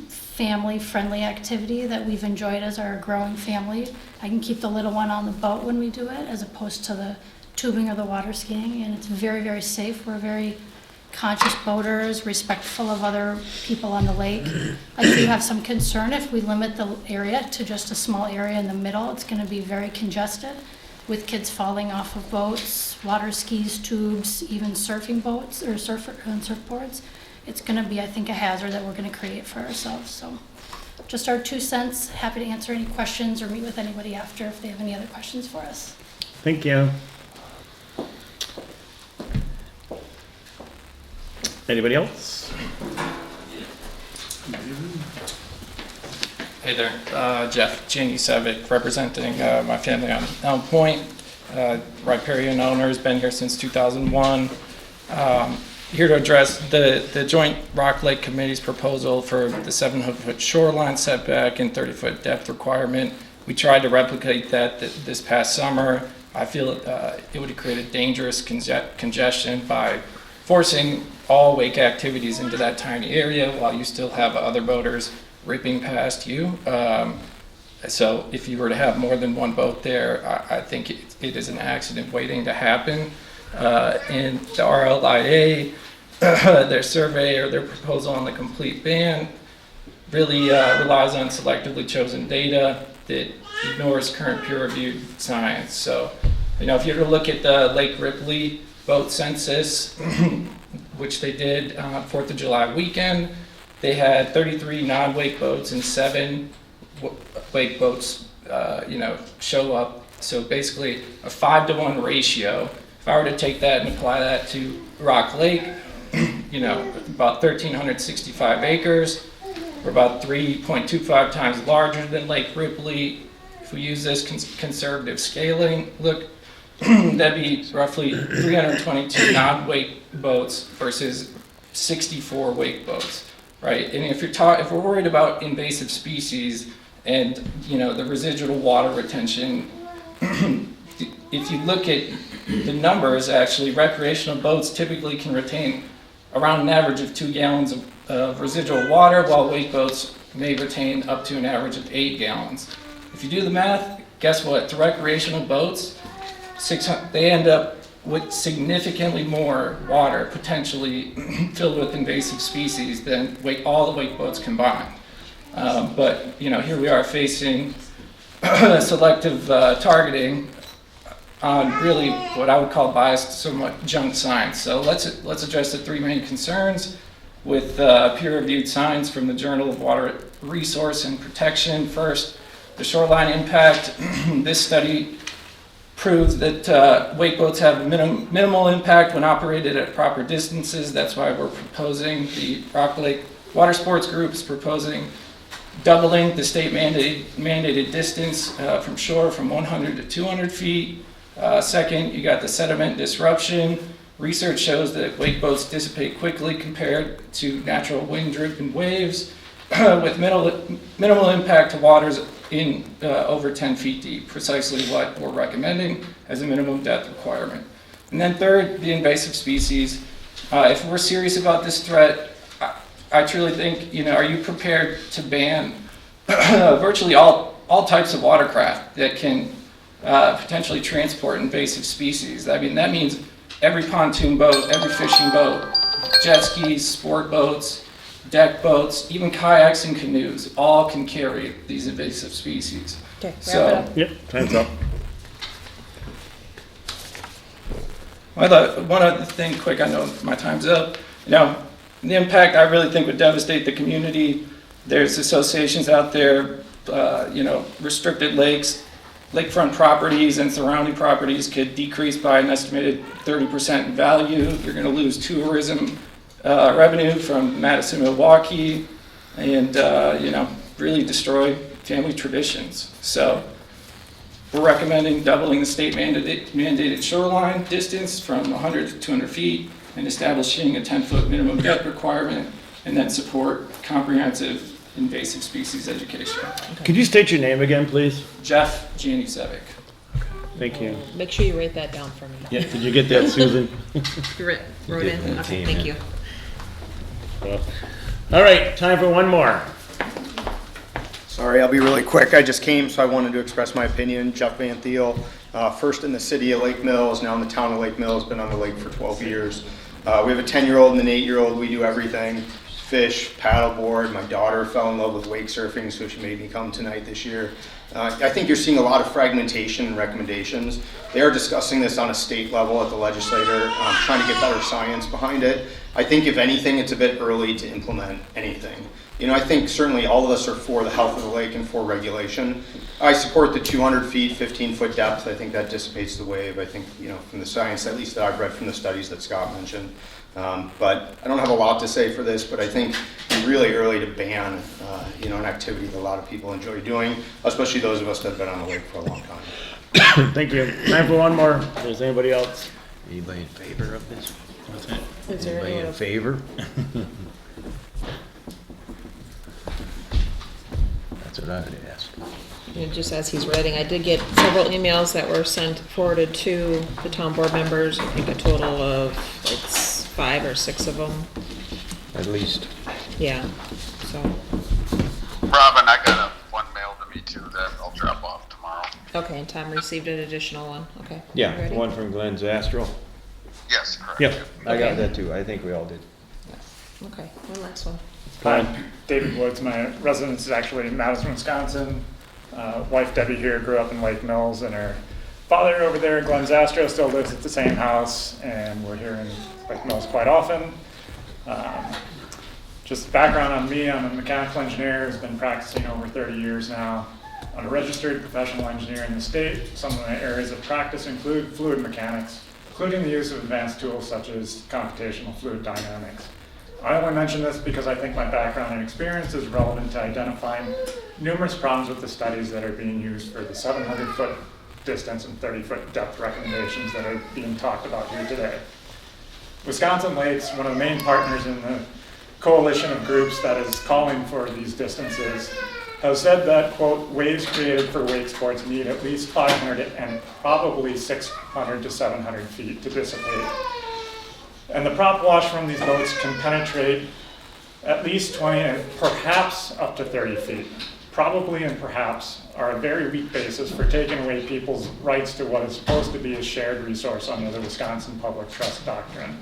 family-friendly activity that we've enjoyed as our growing family. I can keep the little one on the boat when we do it, as opposed to the tubing or the water skiing, and it's very, very safe. We're very conscious boaters, respectful of other people on the lake. I do have some concern if we limit the area to just a small area in the middle. It's going to be very congested with kids falling off of boats, water skis, tubes, even surfing boats or surfboards. It's going to be, I think, a hazard that we're going to create for ourselves. So just our 2 cents. Happy to answer any questions or meet with anybody after if they have any other questions for us. Thank you. Anybody else? Hey there, Jeff Janey-Savick, representing my family on Elm Point. Riparian owner, has been here since 2001. Here to address the Joint Rock Lake Committee's proposal for the 700-foot shoreline setback and 30-foot depth requirement. We tried to replicate that this past summer. I feel it would have created dangerous congestion by forcing all wake activities into that tiny area while you still have other boaters ripping past you. So if you were to have more than one boat there, I think it is an accident waiting to happen. And the RLIA, their survey or their proposal on the complete ban really relies on selectively chosen data that ignores current peer-reviewed science. So, if you were to look at the Lake Ripley boat census, which they did 4th of July weekend, they had 33 non-wake boats and 7 wake boats, show up. So basically a 5-to-1 ratio. If I were to take that and apply that to Rock Lake, about 1,365 acres, we're about 3.25 times larger than Lake Ripley. If we use this conservative scaling, look, that'd be roughly 322 non-wake boats versus 64 wake boats, right? And if we're worried about invasive species and the residual water retention, if you look at the numbers, actually, recreational boats typically can retain around an average of 2 gallons of residual water, while wake boats may retain up to an average of 8 gallons. If you do the math, guess what? The recreational boats, they end up with significantly more water potentially filled with invasive species than all the wake boats combined. But here we are facing selective targeting on really what I would call biased, somewhat junk science. So let's address the 3 main concerns with peer-reviewed science from the Journal of Water Resource and Protection. First, the shoreline impact. This study proves that wake boats have minimal impact when operated at proper distances. That's why we're proposing, the Rock Lake Water Sports Group is proposing doubling the state mandated distance from shore from 100 to 200 feet. Second, you got the sediment disruption. Research shows that wake boats dissipate quickly compared to natural wind-driven waves with minimal impact to waters in over 10 feet deep, precisely what we're recommending as a minimum depth requirement. And then third, the invasive species. If we're serious about this threat, I truly think, are you prepared to ban virtually all types of watercraft that can potentially transport invasive species? I mean, that means every pontoon boat, every fishing boat, jet skis, sport boats, deck boats, even kayaks and canoes, all can carry these invasive species. Okay, wrap it up. Yep, time's up. One other thing quick, I know my time's up. The impact I really think would devastate the community. There's associations out there, restricted lakes, lakefront properties and surrounding properties could decrease by an estimated 30% in value. You're going to lose tourism revenue from Madison, Milwaukee, and really destroy family traditions. So we're recommending doubling the state mandated shoreline distance from 100 to 200 feet and establishing a 10-foot minimum depth requirement, and then support comprehensive invasive species education. Could you state your name again, please? Jeff Janusevic. Thank you. Make sure you write that down for me. Yeah, did you get that, Susan? You wrote in? Okay, thank you. Well, all right, time for one more. Sorry, I'll be really quick. I just came, so I wanted to express my opinion. Jeff Van Thiel, first in the city of Lake Mills, now in the town of Lake Mills, been on the lake for 12 years. We have a 10-year-old and an 8-year-old. We do everything. Fish, paddleboard. My daughter fell in love with wake surfing, so she made me come tonight this year. I think you're seeing a lot of fragmentation and recommendations. They are discussing this on a state level at the legislature, trying to get better science behind it. I think if anything, it's a bit early to implement anything. I think certainly all of us are for the health of the lake and for regulation. I support the 200 feet, 15-foot depth. I think that dissipates the wave. I think, from the science, at least that I've read from the studies that Scott mentioned. But I don't have a lot to say for this, but I think it's really early to ban, an activity that a lot of people enjoy doing, especially those of us that have been on the lake for a long time. Thank you. Time for one more. If there's anybody else? Anybody in favor of this? What's that? Is there Anybody in anyone- favor? That's what I would ask. And just as he's writing, I did get several emails that were forwarded to the town board members. I think a total of like 5 or 6 of them. At least. Yeah, so. Robin, I got one mailed to me too that I'll drop off tomorrow. Okay, and Tom received an additional one, okay. Yeah, You the ready? one from Glenn Zastro. Yes, correct. Yep, I got Okay. that too. I think we all did. Okay, one last one. Glenn? David Woods, my residence is actually in Madison, Wisconsin. Wife Debbie here grew up in Lake Mills, and her father over there, Glenn Zastro, still lives at the same house, and we're here in Lake Mills quite often. Just background on me, I'm a mechanical engineer who's been practicing over 30 years now. I'm a registered professional engineer in the state. Some of my areas of practice include fluid mechanics, including the use of advanced tools such as computational fluid dynamics. I only mention this because I think my background and experience is relevant to identifying numerous problems with the studies that are being used for the 700-foot distance and 30-foot depth recommendations that are being talked about here today. Wisconsin Lakes, one of the main partners in the coalition of groups that is calling for these distances, has said that, quote, waves created for wake sports need at least 500 and probably 600 to 700 feet to dissipate. And the prop wash from these boats can penetrate at least 20 and perhaps up to 30 feet. Probably and perhaps are a very weak basis for taking away people's rights to what is supposed to be a shared resource under the Wisconsin Public Trust Doctrine.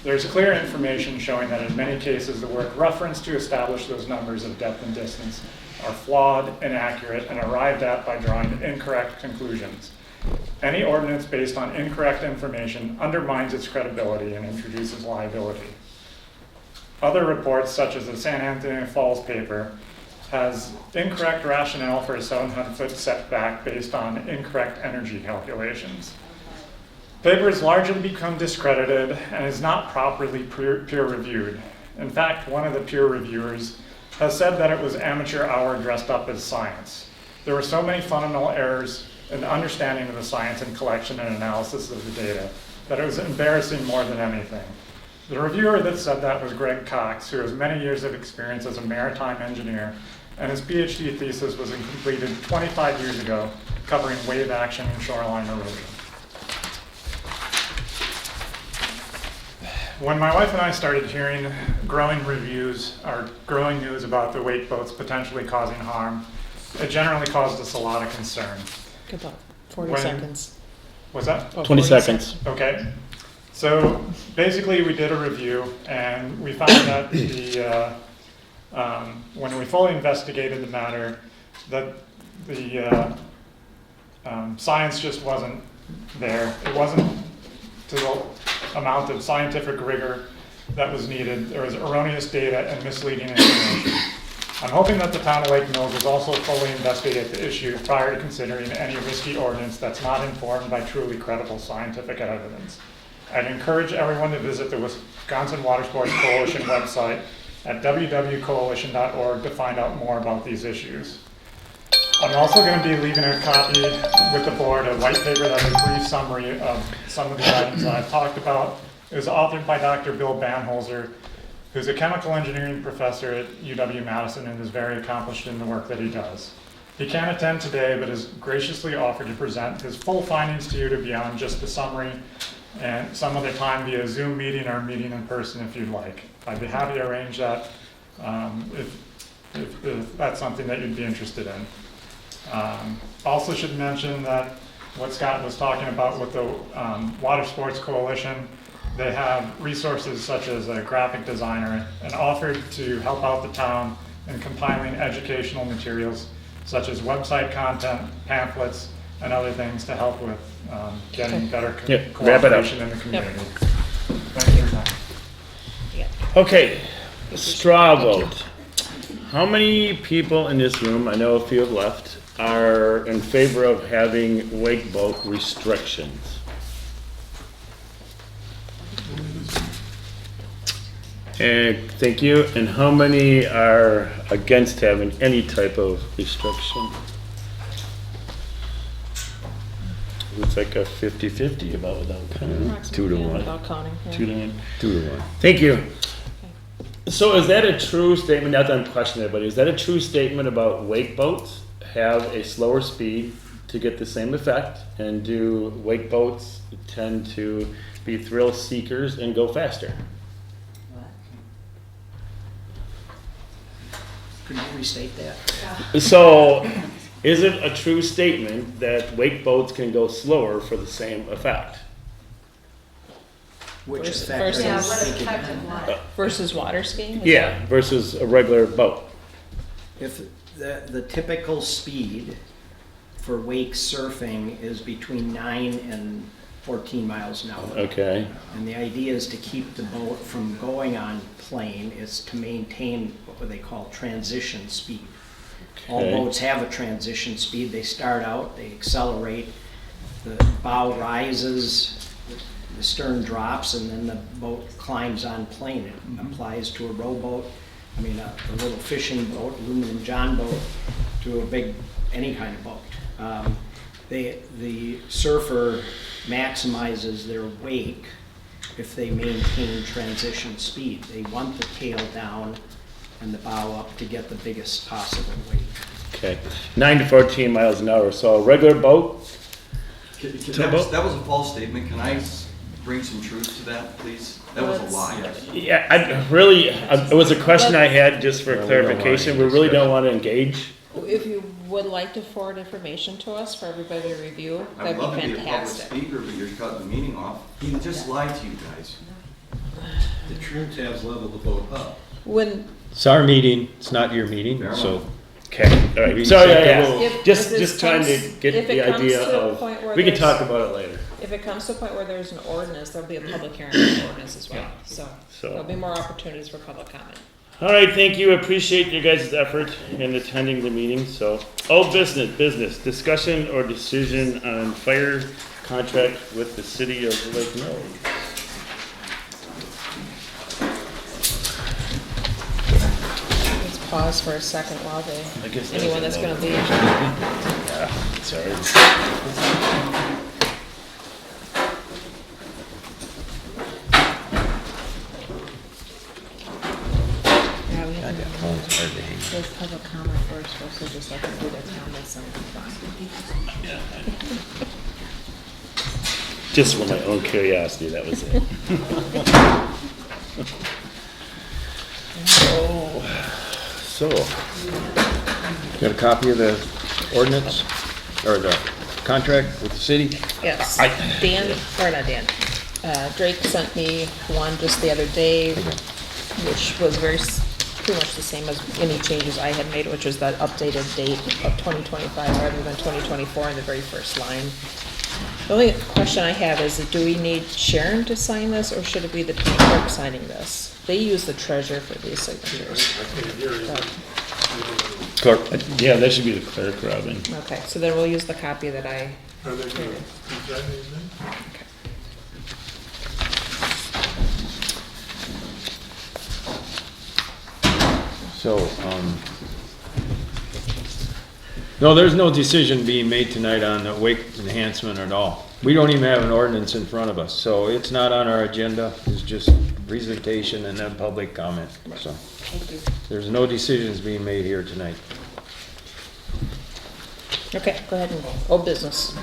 There's clear information showing that in many cases the work referenced to establish those numbers of depth and distance are flawed, inaccurate, and arrived at by drawing incorrect conclusions. Any ordinance based on incorrect information undermines its credibility and introduces liability. Other reports, such as the San Antonio Falls paper, has incorrect rationale for a 700-foot setback based on incorrect energy calculations. Paper has largely become discredited and is not properly peer-reviewed. In fact, one of the peer reviewers has said that it was amateur hour dressed up as science. There were so many fundamental errors in the understanding of the science and collection and analysis of the data that it was embarrassing more than anything. The reviewer that said that was Greg Cox, who has many years of experience as a maritime engineer, and his PhD thesis was completed 25 years ago, covering wave action and shoreline erosion. When my wife and I started hearing growing reviews or growing news about the wake boats potentially causing harm, it generally caused us a lot of concern. About 40 When- seconds. What's that? About 20 40 seconds. Okay. So basically we did a review and we found that when we fully investigated the matter, that the science just wasn't there. It wasn't to the amount of scientific rigor that was needed. There was erroneous data and misleading information. I'm hoping that the town of Lake Mills will also fully investigate the issue prior to considering any risky ordinance that's not informed by truly credible scientific evidence. I'd encourage everyone to visit the Wisconsin Water Sports Coalition website at www.coalition.org to find out more about these issues. I'm also going to be leaving a copy with the board, a white paper that has a brief summary of some of the items that I've talked about. It was authored by Dr. Bill Banholzer, who's a chemical engineering professor at UW-Madison and is very accomplished in the work that he does. He can't attend today, but has graciously offered to present his full findings to you to beyond just the summary and some other time via Zoom meeting or meeting in person if you'd like. I'd be happy to arrange that if that's something that you'd be interested in. Also should mention that what Scott was talking about with the Water Sports Coalition, they have resources such as a graphic designer and offered to help out the town in compiling educational materials such as website content, pamphlets, and other things to help with getting better cooperation in the community. Thank you for your time. Okay, straw vote. How many people in this room, I know a few have left, are in favor of having wake boat restrictions? And thank you. And how many are against having any type of restriction? Looks like a 50-50 about without counting. 2 to 1. Without counting, yeah. 2 to 1. 2 to 1. Thank you. So is that a true statement, not that I'm questioning it, but is that a true statement about wake boats have a slower speed to get the same effect? And do wake boats tend to be thrill seekers and go faster? Could you restate that? So Is it a true statement that wake boats can go slower for the same effect? Which Versus- effect? versus- are you Yeah, what thinking? effect of what? Versus water skiing? Is Yeah, versus a regular boat. If the typical speed for wake surfing is between 9 and 14 miles an hour. Okay. And the idea is to keep the boat from going on plane, is to maintain what they call transition speed. All Okay. boats have a transition speed. They start out, they accelerate, the bow rises, the stern drops, and then the boat climbs on plane. It applies to a rowboat, I mean, a little fishing boat, aluminum john boat, to a big, any kind of boat. The surfer maximizes their wake if they maintain transition speed. They want the tail down and the bow up to get the biggest possible wake. Okay. 9 to 14 miles an hour. So a regular boat. That was a false statement. Can I bring some truth to that, please? That was a lie. Yeah, it was a question I had just for clarification. We really don't want to engage. If you would like to forward information to us for everybody to review, I that'd would love be to be a public fantastic. speaker, but you're cutting the meaning off. He just lied to you guys. The trim tabs level the boat up. When, It's our meeting, it's not your meeting, Fair so. enough. Okay, all right. We So, set the yeah, rules. If- just if this trying to comes- get if it the comes idea to a of, point where we can there's- talk about it later. if it comes to a point where there's an ordinance, there'll be a public hearing on the ordinance as well. So So- there'll be more opportunities for public comment. All right, thank you. Appreciate your guys' effort in attending the meeting. So, business, discussion or decision on fire contract with the city of Lake Mills. Let's pause for a second while I guess that's anyone that's gonna another- leave. Yeah, sorry. Yeah, we have God, that phone's hard to hang. Let's have a comment first, so just let them do their comments and fine. Just for my own curiosity, that was it. So, Got a copy of the ordinance, or the contract with the city? Yes, Dan, or not Dan, Drake sent me one just the other day, which was pretty much the same as any changes I had made, which was that updated date of 2025 rather than 2024 in the very first line. The only question I have is, do we need Sharon to sign this, or should it be the town clerk signing this? They use the treasurer for these signatures. clerk, yeah, that should be the clerk, Robin. Okay, so then we'll use the copy that I created. So, no, there's no decision being made tonight on the wake enhancement at all. We don't even have an ordinance in front of us, so it's not on our agenda. It's just presentation and then public comment, so. Thank you. There's no decisions being made here tonight. Okay, go ahead and, old business.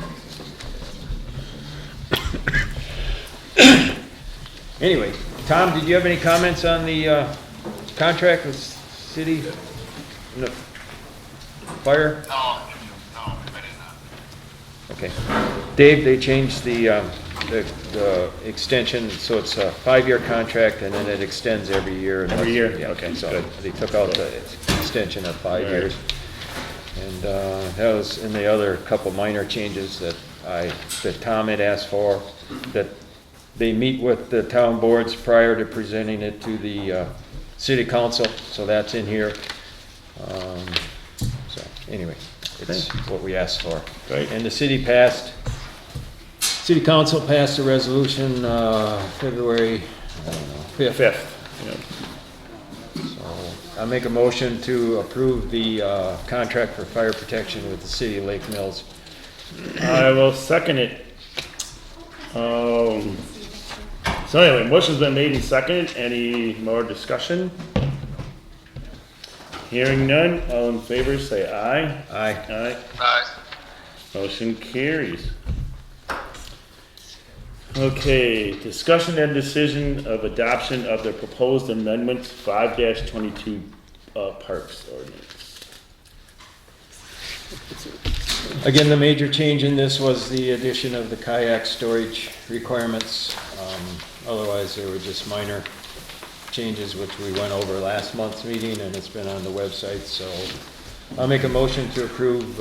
Anyway, Tom, did you have any comments on the contract with city? No. Fire? No, I did not. Okay. Dave, they changed the extension, so it's a 5-year contract and then it extends every year. Every year? Yeah, Okay, so good. they took out the extension of 5 Right. years. And that was in the other couple minor changes that Tom had asked for, that they meet with the town boards prior to presenting it to the city council, so that's in here. So, anyway, it's what we asked for. Right. And the city council passed a resolution, February, I don't know, 5th. Fifth, yeah. So I make a motion to approve the contract for fire protection with the city of Lake Mills. I will second it. So anyway, motion's been made and seconded. Any more discussion? Hearing none, all in favor say aye. Aye. Aye. Aye. Motion carries. Okay, discussion and decision of adoption of the proposed amendments 5-22 Parks Ordinance. Again, the major change in this was the addition of the kayak storage requirements. Otherwise, there were just minor changes which we went over last month's meeting, and it's been on the website. So I'll make a motion to approve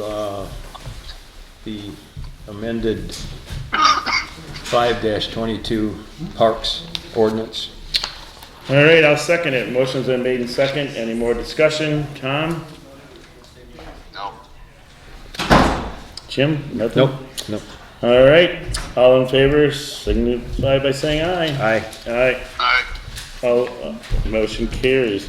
the amended 5-22 Parks Ordinance. All right, I'll second it. Motion's been made and second. Any more discussion? Tom? No. Jim? Nothing? Nope. All right, all in favor, signify by saying aye. Aye. Aye. Aye. All, motion carries.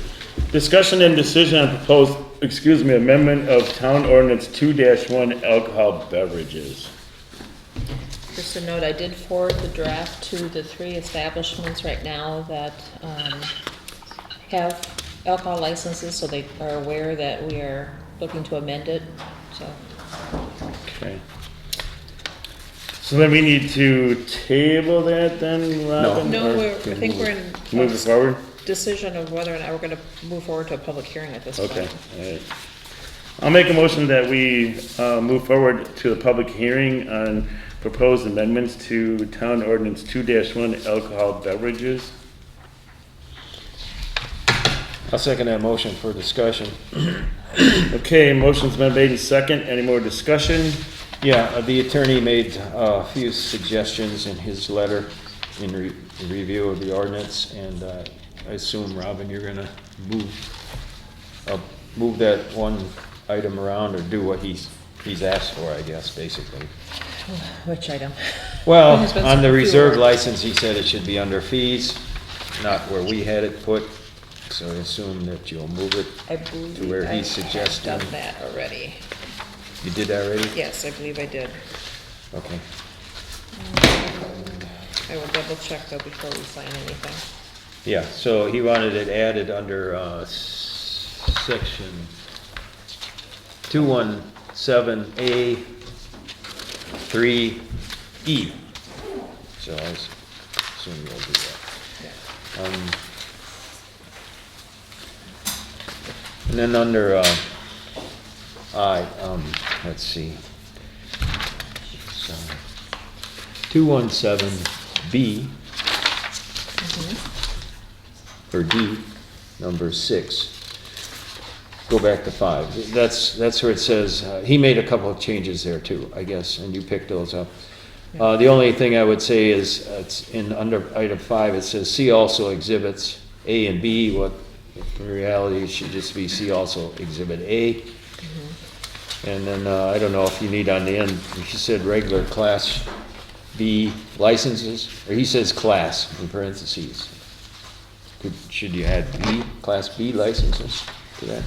Discussion and decision on proposed, amendment of Town Ordinance 2-1 alcohol beverages. Just a note, I did forward the draft to the 3 establishments right now that have alcohol licenses, so they are aware that we are looking to amend it, so. Okay. So then we need to table that then, Robin? No, or I think we're in. move it forward? Decision of whether or not we're gonna move forward to a public hearing at this point. Okay, all right. I'll make a motion that we move forward to the public hearing on proposed amendments to Town Ordinance 2-1 alcohol beverages. I'll second that motion for discussion. Okay, motion's been made and second. Any more discussion? Yeah, the attorney made a few suggestions in his letter in review of the ordinance, and I assume, Robin, you're gonna move that one item around or do what he's asked for, I guess, basically. Which item? Well, There's been on some the few reserve words. license, he said it should be under fees, not where we had it put, so I assume that you'll move it I believe to where I he's suggesting. have done that already. You did that already? Yes, I believe I did. Okay. I will double check though before we sign anything. Yeah, so he wanted it added under section 217A 3E. So I assume you'll do that. And then under let's see. So 217B or D, number 6. Go back to 5. That's where it says, he made a couple of changes there too, I guess, and you picked those up. The only thing I would say is, it's in under item 5, it says, see also exhibits A and B, what in reality should just be see also exhibit A. And then, I don't know if you need on the end, he said regular class B licenses, or he says class in parentheses. Should you add B, class B licenses to that?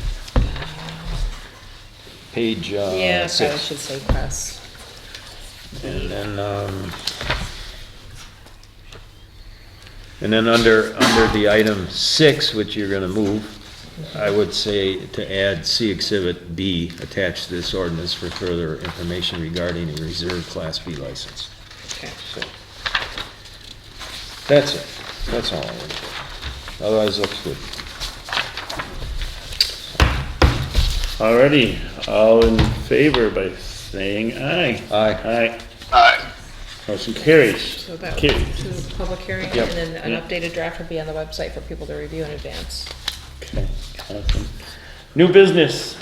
Page Yeah, probably 6. should say press. And then under the item 6, which you're gonna move, I would say to add see exhibit B attached to this ordinance for further information regarding a reserved class B license. Okay. So, that's it. That's all I would do. Otherwise, looks good. Alrighty, all in favor by saying aye. Aye. Aye. Aye. Motion carries. So that Okay. will to the public hearing, Yep. and then an Yep. updated draft will be on the website for people to review in advance. Okay, awesome. New business,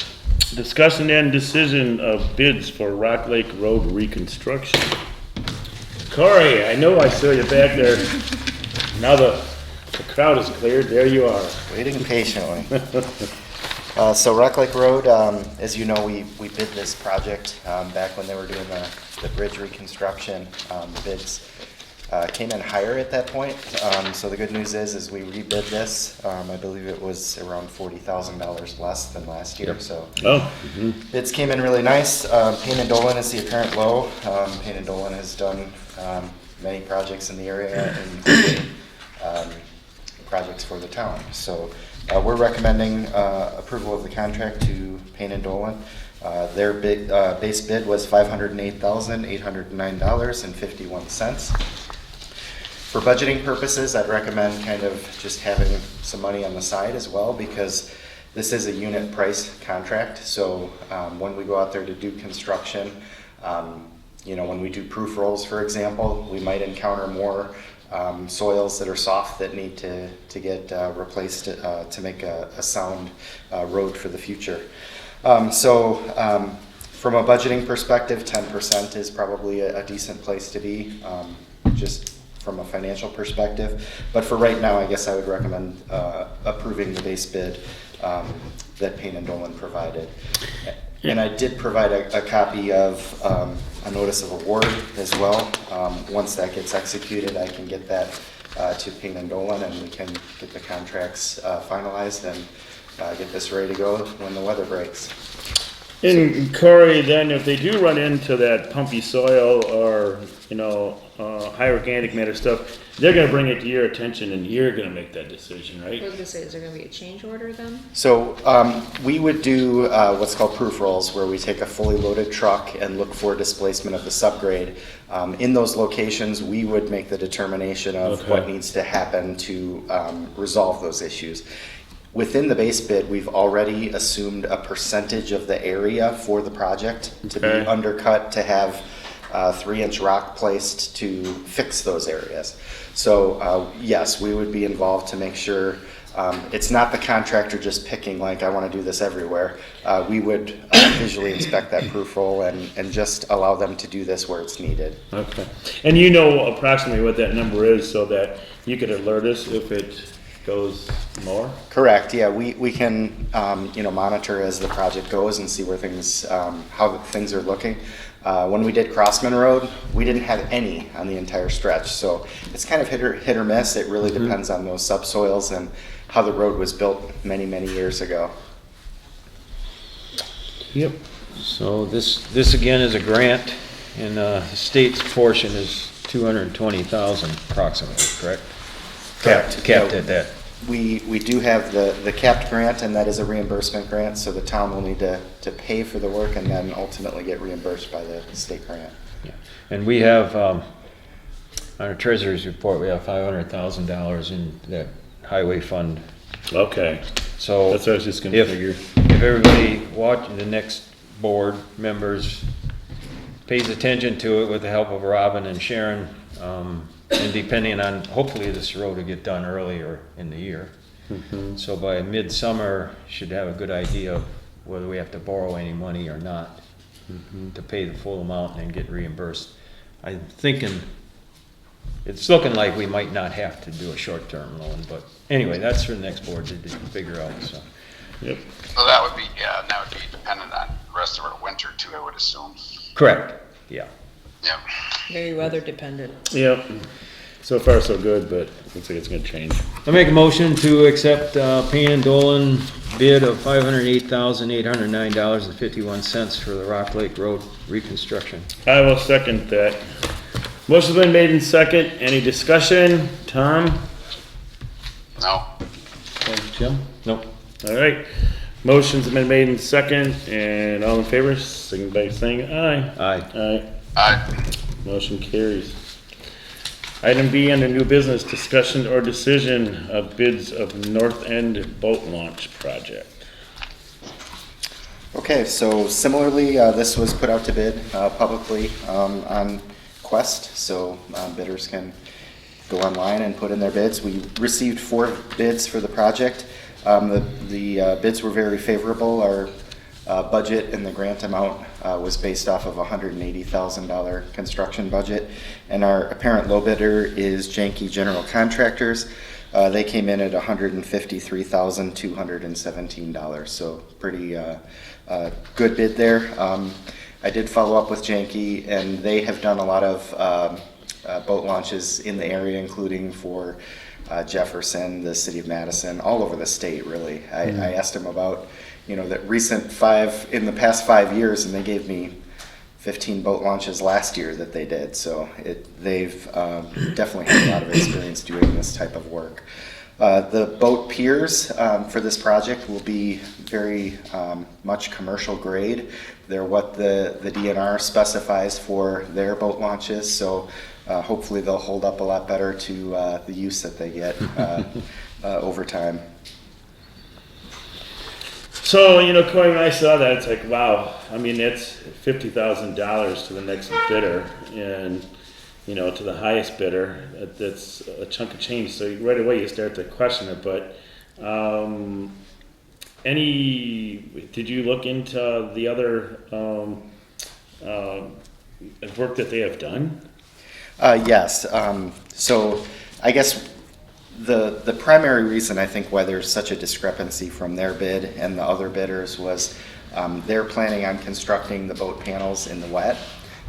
discussion and decision of bids for Rock Lake Road reconstruction. Corey, I know I saw you back there. Now the crowd is cleared, there you are. Waiting patiently. So Rock Lake Road, as you know, we bid this project back when they were doing the bridge reconstruction. The bids came in higher at that point. So the good news is we rebid this. I believe it was around $40,000 less than last year. So bids came in really nice. Payne and Dolan is the apparent low. Payne and Dolan has done many projects in the area, including projects for the town. So we're recommending approval of the contract to Payne and Dolan. Their base bid was $508,809.51. For budgeting purposes, I'd recommend kind of just having some money on the side as well, because This is a unit price contract, so when we go out there to do construction, when we do proof rolls, for example, we might encounter more soils that are soft that need to get replaced to make a sound road for the future. From a budgeting perspective, 10% is probably a decent place to be, just from a financial perspective. But for right now, I guess I would recommend approving the base bid that Payne and Dolan provided. And I did provide a copy of a notice of award as well. Once that gets executed, I can get that to Payne and Dolan, and we can get the contracts finalized and get this ready to go when the weather breaks. And Corey, then if they do run into that pumpy soil or, high organic matter stuff, they're gonna bring it to your attention and you're gonna make that decision, I right? was gonna say, is there gonna be a change order then? So we would do what's called proof rolls, where we take a fully loaded truck and look for displacement of the subgrade. In those locations, we would make the determination of what needs to happen to resolve those issues. Within the base bid, we've already assumed a percentage of the area for the project to be undercut, to have 3-inch rock placed to fix those areas. So yes, we would be involved to make sure it's not the contractor just picking like, I want to do this everywhere. We would visually inspect that proof roll and just allow them to do this where it's needed. Okay. And you know approximately what that number is so that you could alert us if it goes more? Correct, yeah, we can, monitor as the project goes and see where things, how things are looking. When we did Crossman Road, we didn't have any on the entire stretch, so it's kind of hit or miss. It really depends on those subsoils and how the road was built many, many years ago. Yep. So this again is a grant, and the state's portion is 220,000 approximately, correct? Capped at that. We do have the capped grant, and that is a reimbursement grant, so the town will need to pay for the work and then ultimately get reimbursed by the state grant. Yeah. And we have, on our treasurer's report, we have $500,000 in that highway fund. Okay. So that's what I was just gonna figure. If everybody watching, the next board members pays attention to it with the help of Robin and Sharon, and depending on, hopefully this road will get done earlier in the year. So by midsummer, should have a good idea of whether we have to borrow any money or not to pay the full amount and then get reimbursed. I'm thinking, it's looking like we might not have to do a short-term loan, but anyway, that's for the next board to figure out, so. Yep. So that would be dependent on the rest of our winter too, I would assume. Correct, yeah. Yep. Very weather dependent. Yep. So far so good, but looks like it's gonna change. I make a motion to accept Payne and Dolan bid of $508,809.51 for the Rock Lake Road reconstruction. I will second that. Motion's been made in second. Any discussion? Tom? No. Jim? Nope. All right. Motion's been made in second, and all in favor, signify by saying aye. Aye. Aye. Aye. Motion carries. Item B under new business, discussion or decision of bids of North End Boat Launch Project. Okay, so similarly, this was put out to bid publicly on Quest, so bidders can go online and put in their bids. We received 4 bids for the project. The bids were very favorable. Our budget and the grant amount was based off of a $180,000 construction budget, and our apparent low bidder is Janke General Contractors. They came in at $153,217, so pretty good bid there. I did follow up with Janke, and they have done a lot of boat launches in the area, including for Jefferson, the city of Madison, all over the state, really. I asked them about, that recent in the past 5 years, and they gave me 15 boat launches last year that they did. So they've definitely had a lot of experience doing this type of work. The boat piers for this project will be very much commercial grade. They're what the DNR specifies for their boat launches, so hopefully they'll hold up a lot better to the use that they get over time. So, you know, Corey, when I saw that, it's like, wow, I mean, it's $50,000 to the next bidder, and, you know, to the highest bidder, that's a chunk of change, so right away you start to question it, but, did you look into the other, work that they have done? Yes, so I guess the primary reason I think why there's such a discrepancy from their bid and the other bidders was they're planning on constructing the boat panels in the wet.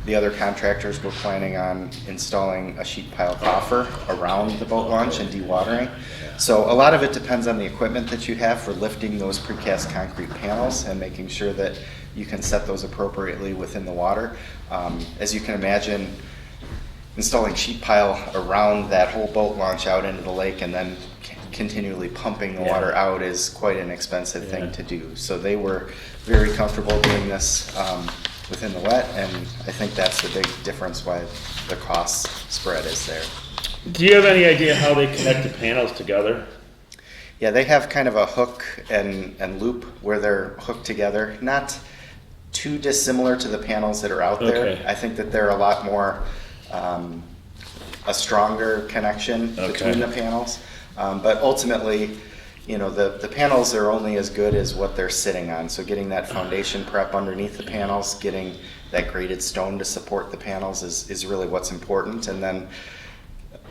The other contractors were planning on installing a sheet pile coffer around the boat launch and dewatering. So a lot of it depends on the equipment that you have for lifting those precast concrete panels and making sure that you can set those appropriately within the water. As you can imagine, installing sheet pile around that whole boat launch out into the lake and then continually pumping the water out is quite an expensive thing to do. So they were very comfortable doing this within the wet, and I think that's the big difference why the cost spread is there. Do you have any idea how they connect the panels together? Yeah, they have kind of a hook and loop where they're hooked together. Not too dissimilar to the panels that are out there. Okay. I think that they're a lot more, a stronger connection between the panels. But ultimately, you know, the panels are only as good as what they're sitting on. So getting that foundation prep underneath the panels, getting that graded stone to support the panels is really what's important. And then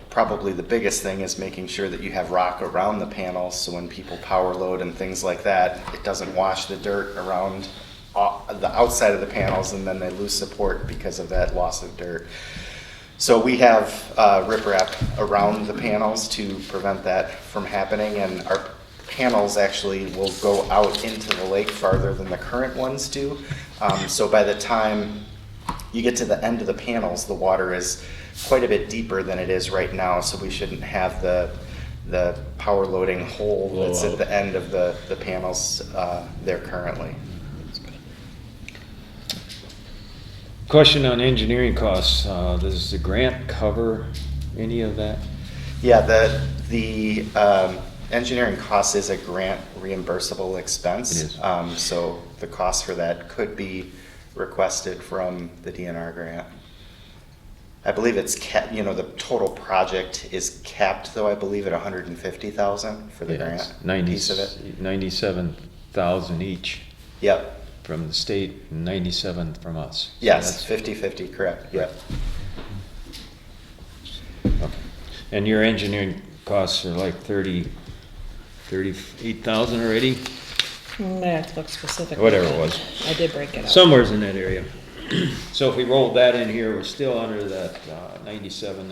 probably the biggest thing is making sure that you have rock around the panels, so when people power load and things like that, it doesn't wash the dirt around the outside of the panels, and then they lose support because of that loss of dirt. So we have riprap around the panels to prevent that from happening, and our panels actually will go out into the lake farther than the current ones do. So by the time you get to the end of the panels, the water is quite a bit deeper than it is right now, so we shouldn't have the power loading hole that's at the end of the panels there currently. Question on engineering costs. Does the grant cover any of that? Yeah, the engineering cost is a grant reimbursable expense. It is. So the cost for that could be requested from the DNR grant. I believe it's capped, you know, the total project is capped though, I believe at $150,000 for the grant piece of it. 97,000 each. Yep. From the state, and 97 from us. Yes, 50-50, correct, yep. Okay. And your engineering costs are like 38,000 already? I have to look specifically. Whatever it was. I did break it up. Somewhere's in that area. So if we rolled that in here, we're still under that 97.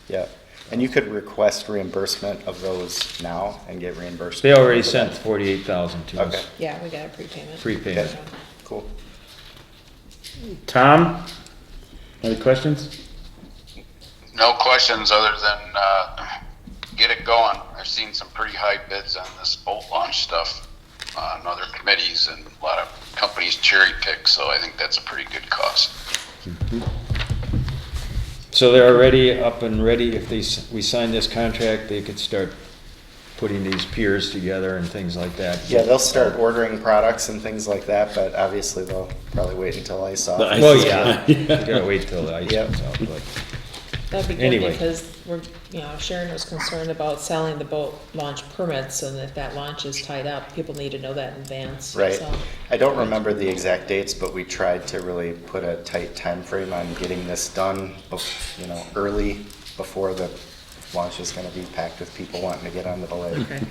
Yeah, and you could request reimbursement of those now and get reimbursed. They already sent 48,000 to us. Okay. Yeah, we got a prepayment. Prepayment. Okay. Cool. Tom, any questions? No questions other than get it going. I've seen some pretty high bids on this boat launch stuff on other committees, and a lot of companies cherry pick, so I think that's a pretty good cost. Mm-hmm. So they're already up and ready. If we sign this contract, they could start putting these piers together and things like that. Yeah, they'll start ordering products and things like that, but obviously they'll probably wait until ice off. Well, yeah, you gotta wait till the ice comes out, but. That'd be good Anyway. because we're, you know, Sharon was concerned about selling the boat launch permits, and if that launch is tied up, people need to know that in advance. Right. So, I don't remember the exact dates, but we tried to really put a tight time frame on getting this done, you know, early before the launch is gonna be packed with people wanting to get onto the lake. Okay.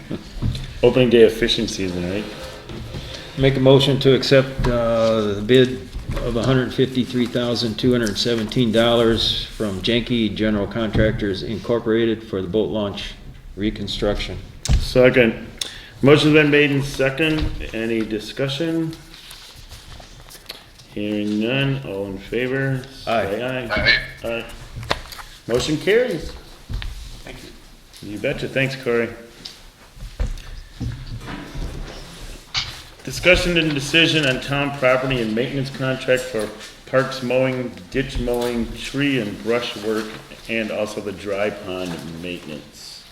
Opening day of fishing season, right? Make a motion to accept the bid of $153,217 from Jenke General Contractors Incorporated for the boat launch reconstruction. Second. Motion's been made in second. Any discussion? Hearing none, all in favor? Say aye. Aye. Motion carries. Thank you. You betcha. Thanks, Corey. Discussion and decision on town property and maintenance contract for parks mowing, ditch mowing, tree and brush work, and also the dry pond maintenance.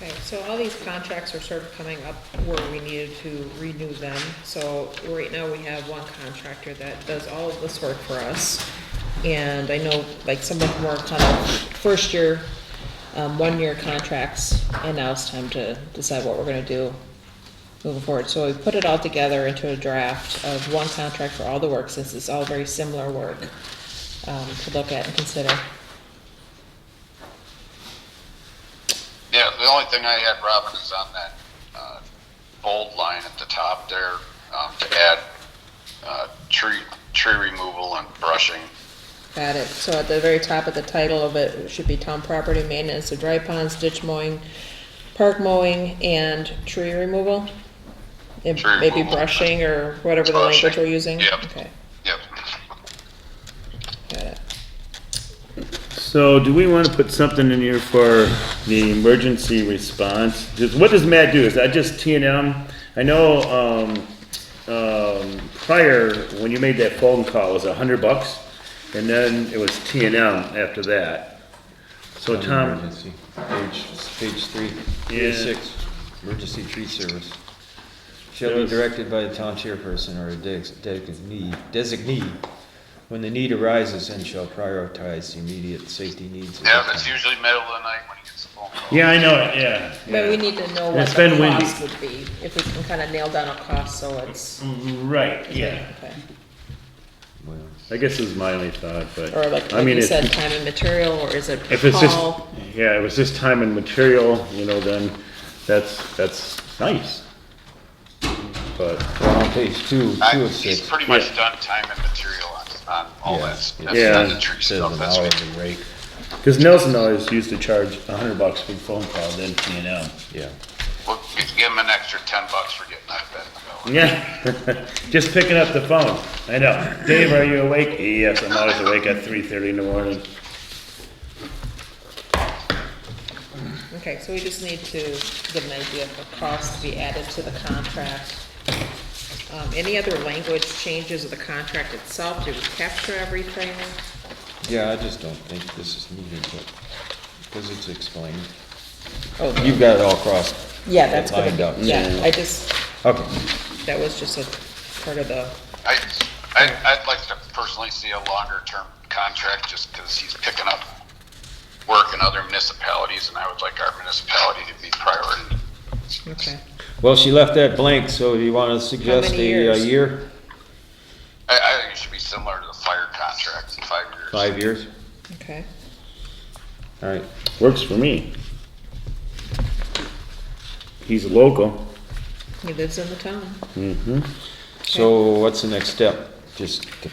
Okay, so all these contracts are sort of coming up where we needed to renew them. So right now we have one contractor that does all of this work for us. And I know like some of them were kind of first year, 1 year contracts, and now it's time to decide what we're gonna do moving forward. So we put it all together into a draft of one contract for all the work, since it's all very similar work, to look at and consider. Yeah, the only thing I had, Robin, is on that bold line at the top there, to add tree removal and brushing. Got it. So at the very top of the title of it, should be town property maintenance of dry ponds, ditch mowing, park mowing, and tree removal? And Tree maybe removal. brushing or whatever the Brushing. language we're using? Yep. Okay, Yep. got it. So do we want to put something in here for the emergency response? What does Matt do? Is that just T&M? I know, prior, when you made that phone call, it was $100, and then it was T&M after that. So On Tom, emergency. Page 3, Yeah. 6, emergency tree service. Shall be directed by the town chairperson or a designee when the need arises, and shall prioritize the immediate safety needs of the Yeah, town. that's usually middle of the night when he gets the phone call. yeah, I know it, yeah. But we need to know And what it's the been windy. cost would be, if we can kind of nail down a cost, so it's. Right, yeah. Okay. Well, I guess is my only thought, but. Or like, I like mean, you if- said, time and material, or is it If per it's just, call? yeah, if it's just time and material, you know, then that's nice. But, Well, on page 2 of He's 6. pretty much done time and material on all Yeah, that. yeah. That's Yeah. not the tree Says stuff, an that's hour good. of rake. because Nelson always used to charge $100 for the phone call, then T&M. Yeah. We'll give him an extra $10 for getting that going. Yeah, just picking up the phone. I know. Dave, are you awake? Yes, I'm always awake at 3:30 in the morning. Okay, so we just need to get an idea of the cost to be added to the contract. Any other language changes of the contract itself? Did we capture everything? Yeah, I just don't think this is needed, but, because it's explained. Oh, You've got it all crossed. Yeah, that's gonna lined be, up. yeah, I just, Okay. that was just a part of the, I'd like to personally see a longer term contract just because he's picking up work in other municipalities and I would like our municipality to be priority. okay. Well, she left that blank, so do you want to suggest many a years? year? I think it should be similar to the fire contract, 5 years. 5 years? Okay. All right. Works for me. He's local. He lives in the town. Mm-hmm. So what's the next step? Just to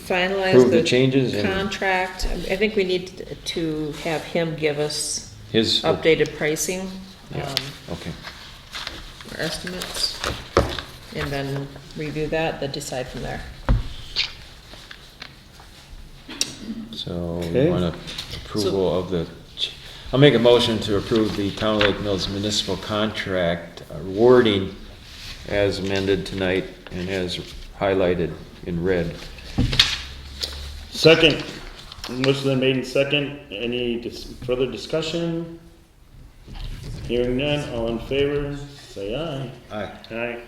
Finalize approve the the changes and contract. I think we need to have him give us his, updated pricing, yeah, okay. or estimates, and then review that, then decide from there. So Okay. you want approval of the, I'll make a motion to approve the Town of Lake Mills municipal contract wording as amended tonight and as highlighted in red. Second, motion been made in second. Any further discussion? Hearing none, all in favor, say aye. Aye. Aye.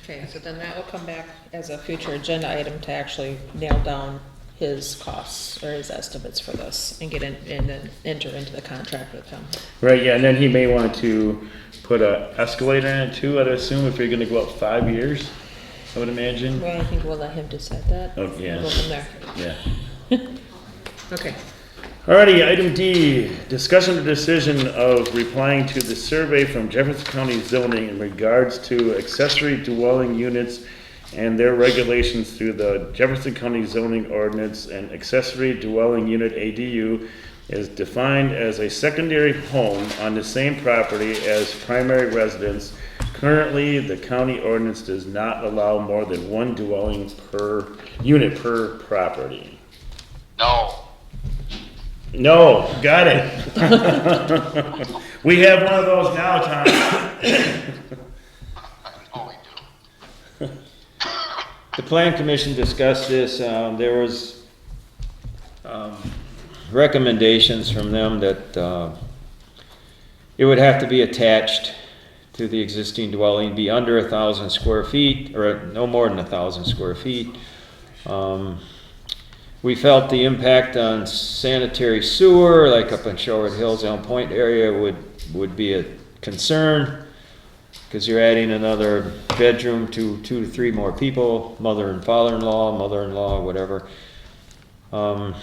Okay, so then that will come back as a future agenda item to actually nail down his costs or his estimates for this and get in, and then enter into the contract with him. Right, yeah, and then he may want to put a escalator in it too, I'd assume, if you're gonna go up 5 years, I would imagine. Well, I think we'll let him decide that. Oh, yeah. We'll go from there. Yeah. Okay. Alrighty, item D, discussion of decision of replying to the survey from Jefferson County zoning in regards to accessory dwelling units and their regulations through the Jefferson County zoning ordinance. And accessory dwelling unit ADU is defined as a secondary home on the same property as primary residence. Currently, the county ordinance does not allow more than one dwelling per unit per property. No, No, got it. We have one of those now, Tom. oh, we do. The Plan Commission discussed this, there was, recommendations from them that, it would have to be attached to the existing dwelling, be under 1,000 square feet, or no more than 1,000 square feet. We felt the impact on sanitary sewer, like up in Shoreward Hills, Elm Point area, would be a concern, because you're adding another bedroom to 2 to 3 more people, mother and mother-in-law, whatever, on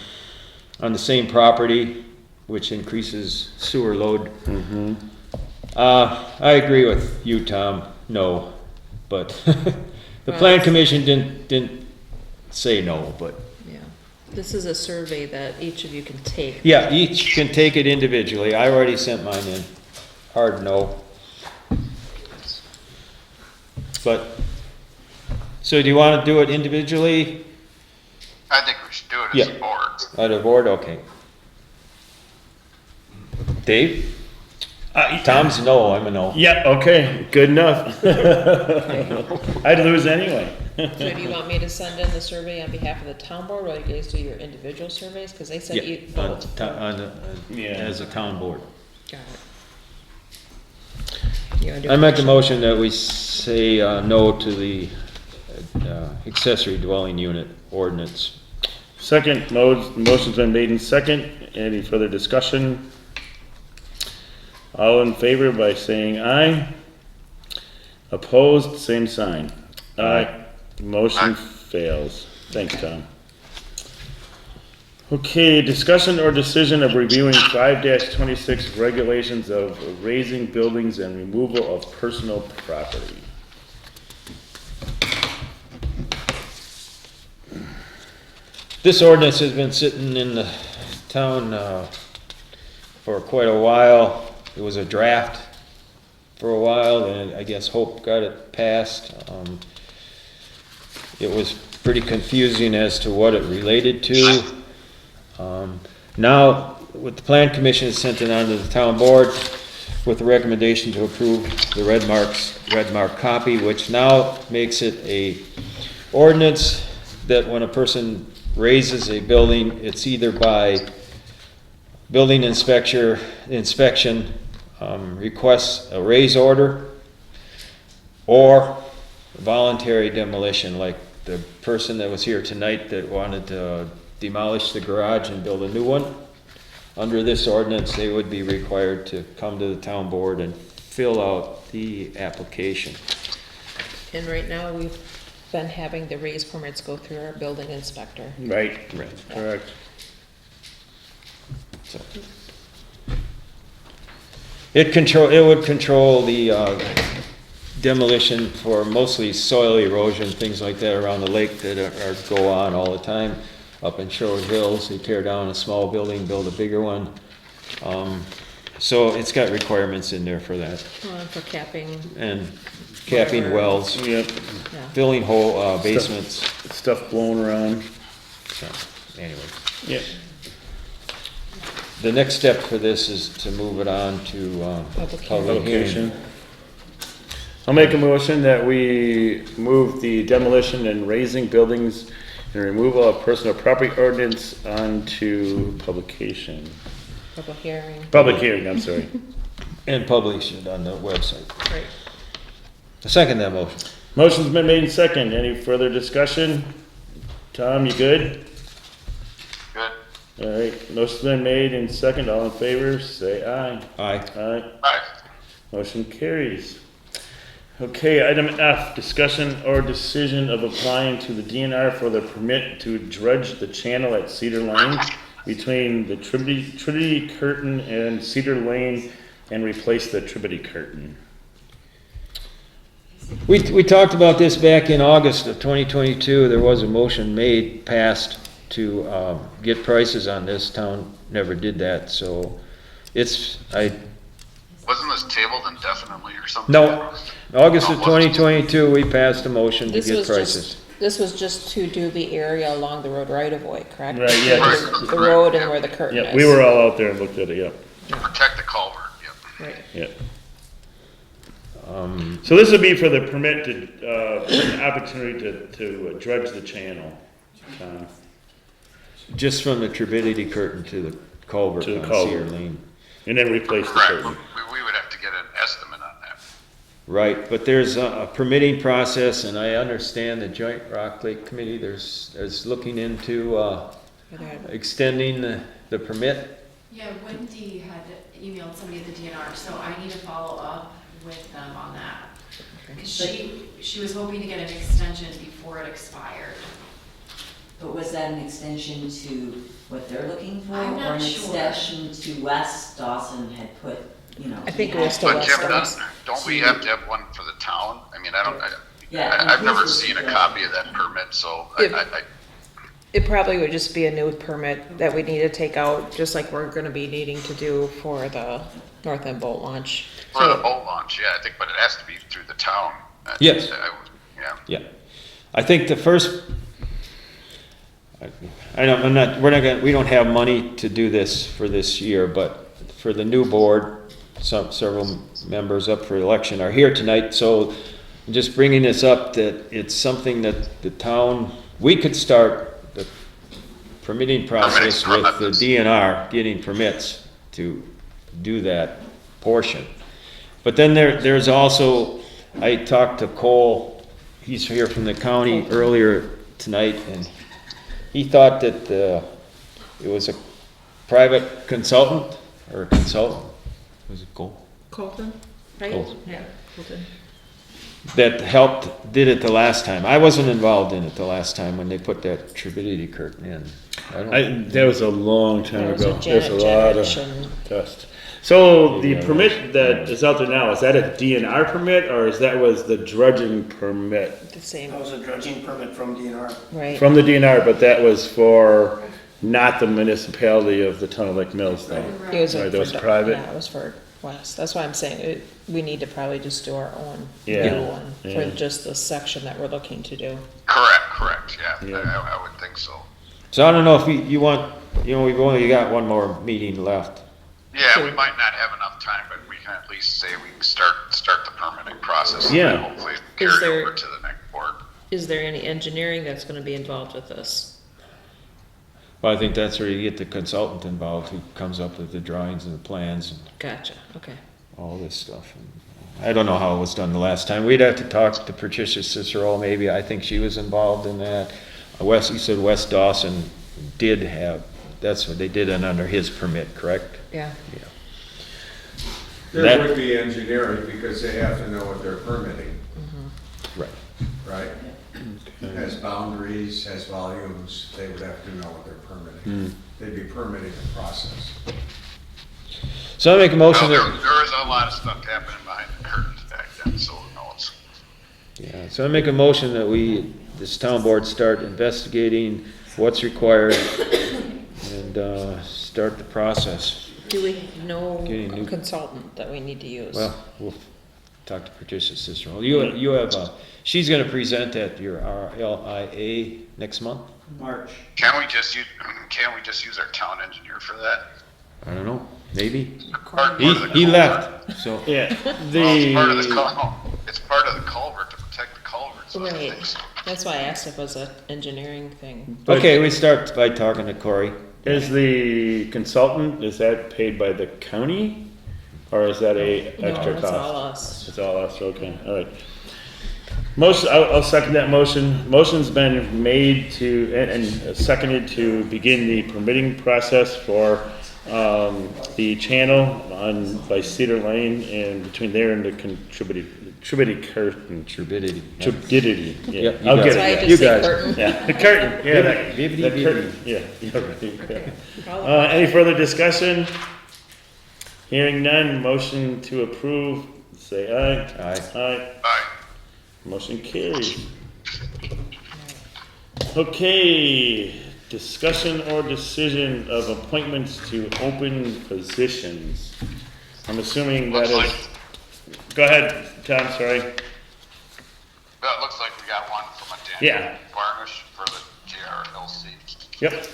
the same property, which increases sewer load. I agree with you, Tom, no, but the plan commission didn't say no, but. Yeah. This is a survey that each of you can take. Yeah, each can take it individually. I already sent mine in. Hard no. But, so do you want to do it individually? I think we should do it as a board. At a board, okay. Dave? Tom's no, I'm a no. Yeah, okay, good enough. I'd lose anyway. So do you want me to send in the survey on behalf of the town board, or you guys do your individual surveys? Because they said you both. As a town board. Got it. You wanna do I make a motion that we say no to the accessory dwelling unit ordinance. Second, motion's been made in second. Any further discussion? All in favor by saying aye. Opposed, same sign. Aye. Motion fails. Thanks, Tom. Okay, discussion or decision of reviewing 5-26 regulations of raising buildings and removal of personal property. This ordinance has been sitting in the town for quite a while. It was a draft for a while, and I guess Hope got it passed. It was pretty confusing as to what it related to. Now, with the Plan Commission has sent it on to the town board with the recommendation to approve the red mark copy, which now makes it a ordinance that when a person raises a building, it's either by building inspection requests a raise order or voluntary demolition, like the person that was here tonight that wanted to demolish the garage and build a new one. Under this ordinance, they would be required to come to the town board and fill out the application. And right now, we've been having the raise permits go through our building inspector. Right, correct. So. It would control the demolition for mostly soil erosion, things like that around the lake that go on all the time. Up in Shoreward Hills, they tear down a small building, build a bigger one. So it's got requirements in there for that. For capping. And capping wells, Yep. filling hole basements. Stuff blowing around. So, anyway. Yep. The next step for this is to move it on to public hearing. I'll make a motion that we move the demolition and raising buildings and removal of personal property ordinance onto publication. Public hearing. Public hearing, I'm sorry. And publish it on the website. Right. Second that motion. Motion's been made in second. Any further discussion? Tom, you good? Good. All right, motion's been made in second. All in favor, say aye. Aye. Aye. Aye. Motion carries. Okay, item F, discussion or decision of applying to the DNR for the permit to dredge the channel at Cedar Lane between the Trinity Curtain and Cedar Lane and replace the Trinity Curtain. We talked about this back in August of 2022. There was a motion passed to get prices on this. Town never did that, so Wasn't this tabled indefinitely or something? No, August of 2022, we passed a motion to get prices. This was just to do the area along the road right of way, correct? Right, yeah. The road and where the curtain is. Yeah, we were all out there and looked at it, yep. Protect the culvert, yep. Right. Yep. So this would be for the permit to, an opportunity to dredge the channel. Just from the turbidity curtain to the culvert To the on culvert. Cedar Lane. And then replace the Correct. curtain. We would Right, but there's a permitting process, and I understand the Joint Rock Lake Committee, there's looking into, extending the permit. Yeah, Wendy had emailed somebody at the DNR, so I need to follow up with them on that. Because she was hoping to get an extension before it expired. But was that an extension to what they're looking for? I'm not or an sure. extension to West Dawson had put, you know? I think he it was had- to But West Jim, Dawson. don't we have to have one for the town? I mean, Yeah, and I've never his was seen a the- copy of that permit, so If- I It probably would just be a new permit that we need to take out, just like we're gonna be needing to do for the North End boat launch. for the boat launch, yeah, I think, but it has to be through the town. Yes. Yeah. Yeah, I think the first, we don't have money to do this for this year, but for the new board, several members up for election are here tonight, so I'm just bringing this up that it's something that the town, we could start the permitting process with the DNR getting permits to do that portion. But then there's also, I talked to Cole, he's here from the county earlier tonight, and he thought that it was a private consultant, or a consultant, was it Cole? Colton, right? Colton. Yeah, Colton. That did it the last time. I wasn't involved in it the last time when they put that turbidity curtain in. That was a long time That was ago. a There's a lot of generation. dust. So the permit that is out there now, is that a DNR permit or was the dredging permit? The same. That was a dredging permit from DNR. Right. From the DNR, but that was for not the municipality of the Town of Lake Mills though. It was, Right, for that was the- private? Yeah, it was for West. That's why I'm saying we need to probably just do our own Yeah, new one yeah. for just the section that we're looking to do. Correct, yeah, I would think so. So I don't know if you want, we've only got one more meeting left. Yeah, we might not have enough time, but we can at least say we can start the permitting process. And Yeah. then hopefully carry Is there- over to the next board. Is there any engineering that's gonna be involved with this? Well, I think that's where you get the consultant involved who comes up with the drawings and the plans and Gotcha, okay. all this stuff. And I don't know how it was done the last time. We'd have to talk to Patricia Cicero, maybe. I think she was involved in that. You said West Dawson did have, that's what they did it under his permit, correct? Yeah. There That- would be engineering because they have to know what they're permitting, Right. right? Has boundaries, has volumes, they would have to know what they're permitting. They'd be permitting the process. So I make a motion Well, that, there was a lot of stuff happening behind the curtains back then, so who knows? yeah, so I make a motion that this town board start investigating what's required and, start the process. Do we know Getting new- a consultant that we need to use? Well, we'll talk to Patricia Cicero. You have, she's gonna present at your RLIA next month? March. Can't we just use our town engineer for that? I don't know, maybe. Part He of the culvert. left, so. Yeah, Well, it's part of the culvert to protect the culvert, so I Right, think so. that's why I asked if it was an engineering thing. Okay, we start by talking to Corey. Is the consultant, is that paid by the county? Or is that a No, extra it's cost? all us. It's all us, okay, all right. Motion, I'll second that motion. Motion's been made and seconded to begin the permitting process for, the channel by Cedar Lane and between there and the Turbidity curtain. Turbidity. Turbidity, yeah. Yep, you I'll got get it. That's why I it, just you say guys. curtain. Yeah, the curtain, yeah, that Bibbidi curtain, yeah. Yeah. Any further discussion? Hearing none, motion to approve, say aye. Aye. Aye. Aye. Motion carries. Okay, discussion or decision of appointments to open positions. I'm assuming that is, go ahead, Tom, sorry. Well, it looks like we got one from a Yeah. Daniel Varnish for the JRLC. Yep,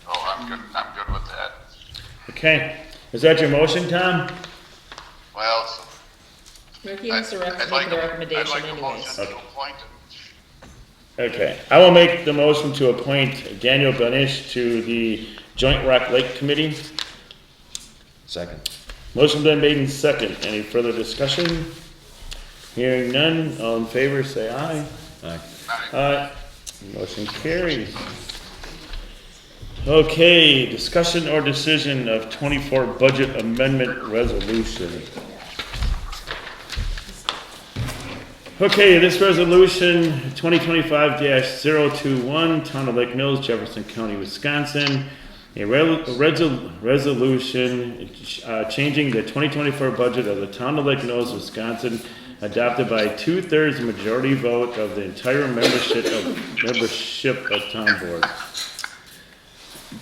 Oh, I'm good with that. okay. Is that your motion, Tom? Well, so Ricky has to I'd make like the I'd recommendation like a anyways. motion to appoint him. Okay, I will make the motion to appoint Daniel Benish to the Joint Rock Lake Committee. Second. Motion been made in second. Any further discussion? Hearing none, all in favor, say aye. Aye. Aye. Motion carries. Okay, discussion or decision of 24 budget amendment resolution. Okay, this resolution, 2025-021, Town of Lake Mills, Jefferson County, Wisconsin. A resolution changing the 2024 budget of the Town of Lake Mills, Wisconsin, adopted by 2/3 majority vote of the entire membership of Town Board.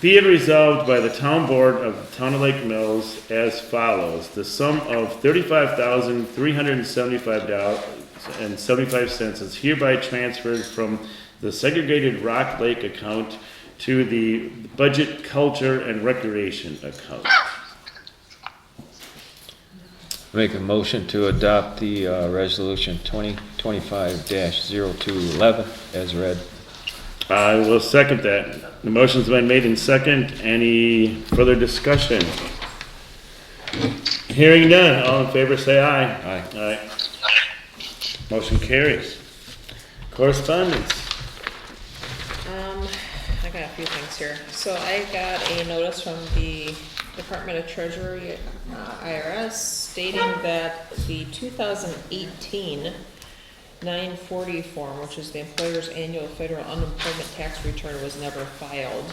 Be it resolved by the Town Board of the Town of Lake Mills as follows. The sum of $35,375.75 is hereby transferred from the segregated Rock Lake account to the Budget, Culture, and Recreation account. Make a motion to adopt the resolution 2025-0211 as read. I will second that. The motion's been made in second. Any further discussion? Hearing none, all in favor say aye. Aye. Aye. Motion carries. Correspondence. I got a few things here. So I got a notice from the Department of Treasury, IRS, stating that the 2018 940 form, which is the employer's annual federal unemployment tax return, was never filed.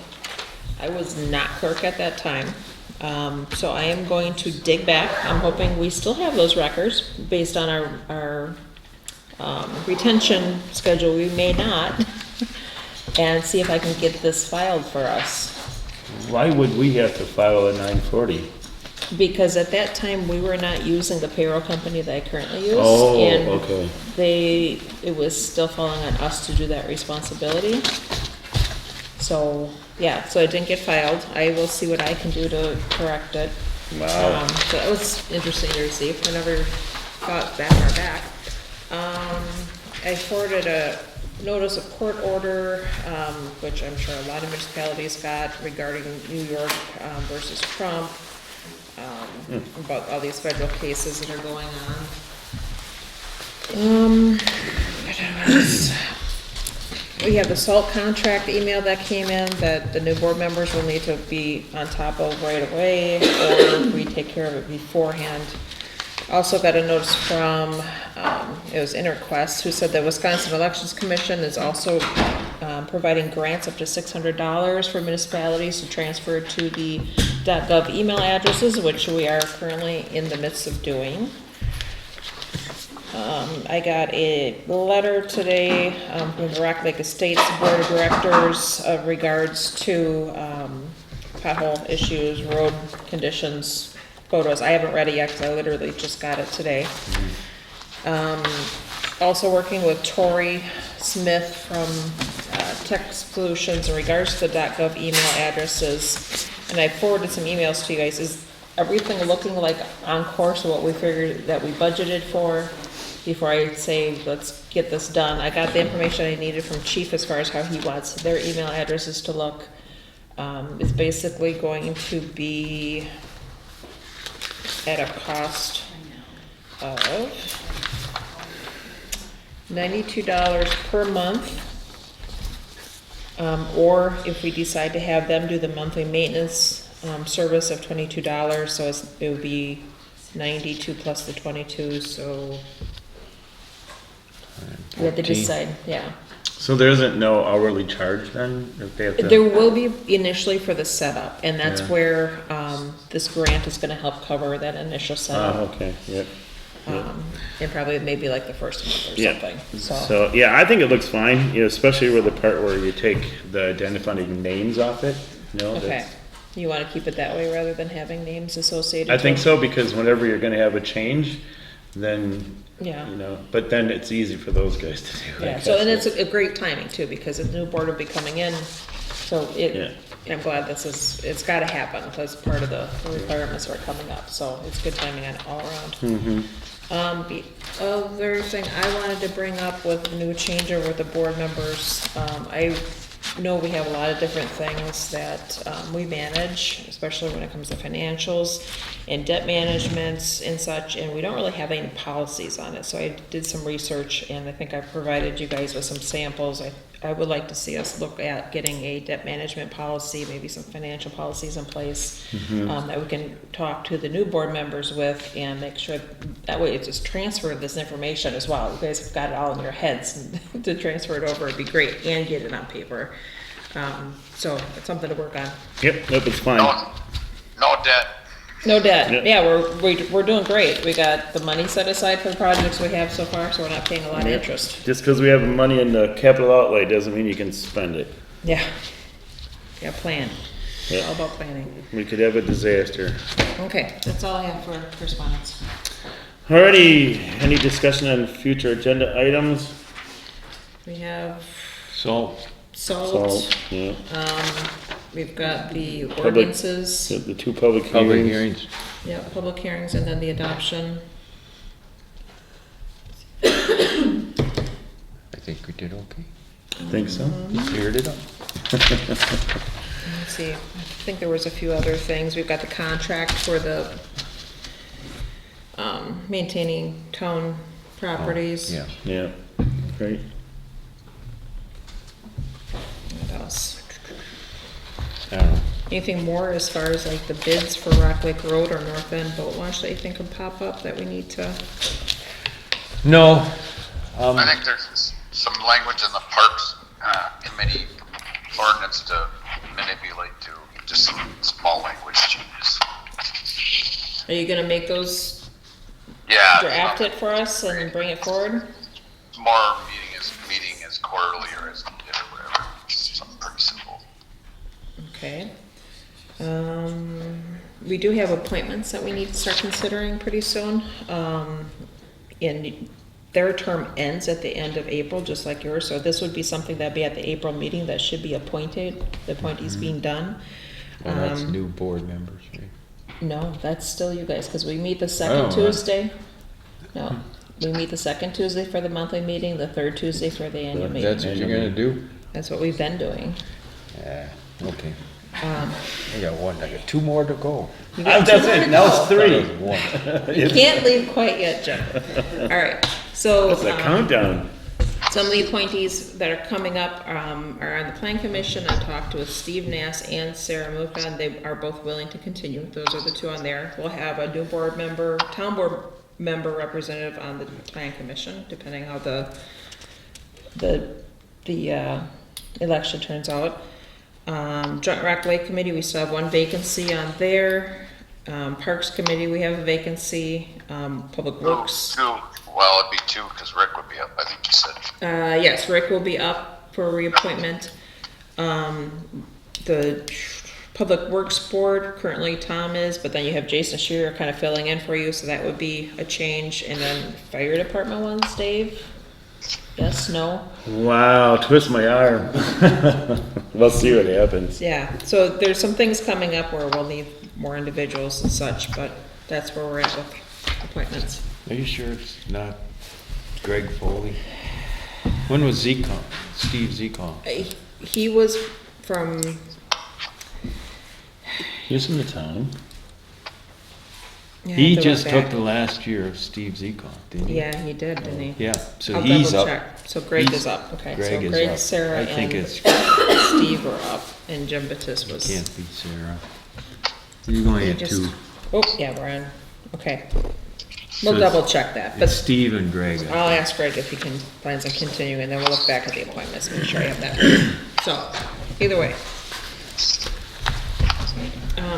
I was not clerk at that time. So I am going to dig back. I'm hoping we still have those records based on our retention schedule. We may not. And see if I can get this filed for us. Why would we have to file a 940? Because at that time, we were not using the payroll company that I currently use. Oh, and okay. it was still falling on us to do that responsibility. So, yeah, so it didn't get filed. I will see what I can do to correct it. Wow. So that was interesting to receive. I never got that far back. I forwarded a notice of court order, which I'm sure a lot of municipalities got regarding New York versus Trump, about all these federal cases that are going on. We have the salt contract email that came in that the new board members will need to be on top of right away, or we take care of it beforehand. Also got a notice from, it was InterQuest, who said the Wisconsin Elections Commission is also providing grants up to $600 for municipalities to transfer to the .gov email addresses, which we are currently in the midst of doing. I got a letter today from the Rock Lake Estates Board of Directors of regards to pothole issues, road conditions, photos. I haven't read it yet because I literally just got it today. Also working with Tori Smith from Tech Solutions in regards to the .gov email addresses. And I forwarded some emails to you guys. Is everything looking like on course of what we figured that we budgeted for before I say let's get this done? I got the information I needed from Chief as far as how he wants their email addresses to look. It's basically going to be at a cost of $92 per month, or if we decide to have them do the monthly maintenance service of $22, so it would be 92 plus the 22, so we have to decide, yeah. So there isn't no hourly charge then? If they have to... There will be initially for the setup, and that's Yeah. where this grant is gonna help cover that initial setup. okay, yep. And probably maybe like the first month or Yeah. something, So, yeah, I think it looks fine, you know, especially with the part where you take the identifying names off it, you know? Okay, that's- you wanna keep it that way rather than having names associated I to think it? so, because whenever you're gonna have a change, then, Yeah. you know, but then it's easy for those guys to do. I Yeah, so, and guess. it's a great timing too, because the new board will be coming in, so I'm glad it's gotta happen, because part of the requirements are coming up, so it's good timing on all around. Mhm. The other thing I wanted to bring up with the new changeover with the board members, I know we have a lot of different things that we manage, especially when it comes to financials and debt managements and such, and we don't really have any policies on it. So I did some research, and I think I provided you guys with some samples. I would like to see us look at getting a debt management policy, maybe some financial policies in place that we can talk to the new board members with and make sure that way it's just transfer this information as well. You guys have got it all in your heads to transfer it over. It'd be great, and get it on paper. So it's something to work on. Yep, nope, it's fine. No debt. No debt. Yeah, we're doing great. We got the money set aside for the projects we have so far, so we're not paying a lot of interest. Just because we have money in the capital outlay doesn't mean you can spend it. Yeah. Yeah, plan. Yeah. All about planning. We could have a disaster. Okay, that's all I have for correspondence. Alrighty, any discussion on future agenda items? We have Salt. salt. Yeah. We've got the ordinances. The two public Public hearings. hearings. Yeah, public hearings and then the adoption. I think we did okay. Think so? Cleared it up. Let's see, I think there was a few other things. We've got the contract for the maintaining town properties. Yeah. Yeah, great. What else? I don't know. Anything more as far as like the bids for Rock Lake Road or North End Boat Launch that you think could pop up that we need to? No. I think there's some language in the Parks Committee ordinance to manipulate to just some small language changes. Are you gonna make those? Yeah. Draft it for us and then bring it forward? More meeting is quarterly or as needed or whatever. Just something pretty simple. Okay. We do have appointments that we need to start considering pretty soon. And their term ends at the end of April, just like yours, so this would be something that'd be at the April meeting that should be appointed, the appointees being done. Well, that's new board members, right? No, that's still you guys, because we meet the Oh, second Tuesday. No, we meet the second Tuesday for the monthly meeting, the third Tuesday for the annual meeting. That's what you're gonna do? That's what we've been doing. Yeah, okay. Um, I got one, I got two more to go. You got That's two more it, to now go. it's three. That was one. You can't leave quite yet, Jim. All right, so. That's a countdown. Some of the appointees that are coming up are on the Plan Commission. I talked with Steve Nass and Sarah Muka, and they are both willing to continue. Those are the two on there. We'll have a new board member, town board member representative on the Plan Commission, depending how the election turns out. Joint Rock Lake Committee, we still have one vacancy on there. Parks Committee, we have a vacancy. Public Works. Well, it'd be two because Rick would be up, I think you said. Yes, Rick will be up for reappointment. The Public Works Board, currently Tom is, but then you have Jason Shearer kind of filling in for you, so that would be a change. And then Fire Department ones, Dave? Yes, no? Wow, twist my arm. We'll see what happens. Yeah, so there's some things coming up where we'll need more individuals and such, but that's where we're at with appointments. Are you sure it's not Greg Foley? When was Zecon? Steve Zecon? He was from, He's in the town. yeah, I He have to look just took back. the last year of Steve Zecon, didn't he? Yeah, he did, didn't he? Yeah, so I'll he's double up. check. So Greg He's- is up, okay. Greg So is Greg, up. Sarah, I think and it's- Steve were up, and Jim Batiste was. Can't be Sarah. You're going We at just- two. Oh, yeah, we're on, okay. We'll So double check that, but It's Steve and Greg. I I'll think. ask Greg if he can, plans on continuing, and then we'll look back at the appointments, make sure I have that. So, either way.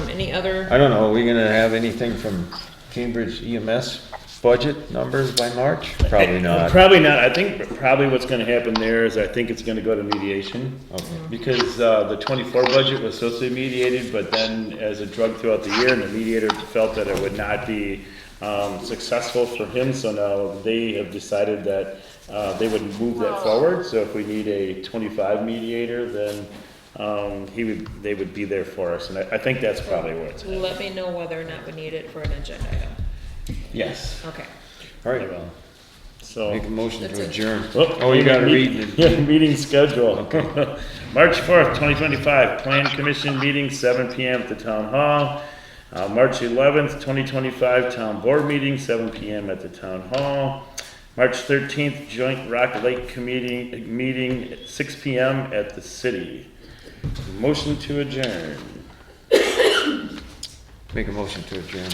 Any other? I don't know, are we gonna have anything from Cambridge EMS budget numbers by March? Probably not. Probably not. I think probably what's gonna happen there is I think it's gonna go to mediation. Okay. Because, the 24 budget was supposed to be mediated, but then as it drug throughout the year and the mediator felt that it would not be, successful for him, so now they have decided that, they would move that forward. So if we need a 25 mediator, then, they would be there for us. And I think that's probably where it's at. Let me know whether or not we need it for an agenda item. Yes. Okay. All right, So. Make a motion That's to it. adjourn. Oh, You gotta meet- read. Yeah, meeting schedule. March 4th, 2025, Plan Commission meeting, 7 PM at the Town Hall. March 11th, 2025, Town Board meeting, 7 PM at the Town Hall. March 13th, Joint Rock Lake Committee meeting, at 6 PM at the city. Motion to adjourn. Make a motion to adjourn.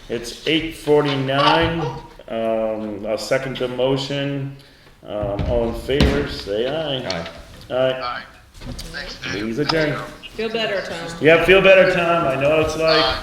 It's 8:49. I'll second the motion. All in favor, say aye. Aye. Aye. Meeting's adjourned. Feel better, Tom. Yeah, feel better, Tom. I know what it's like.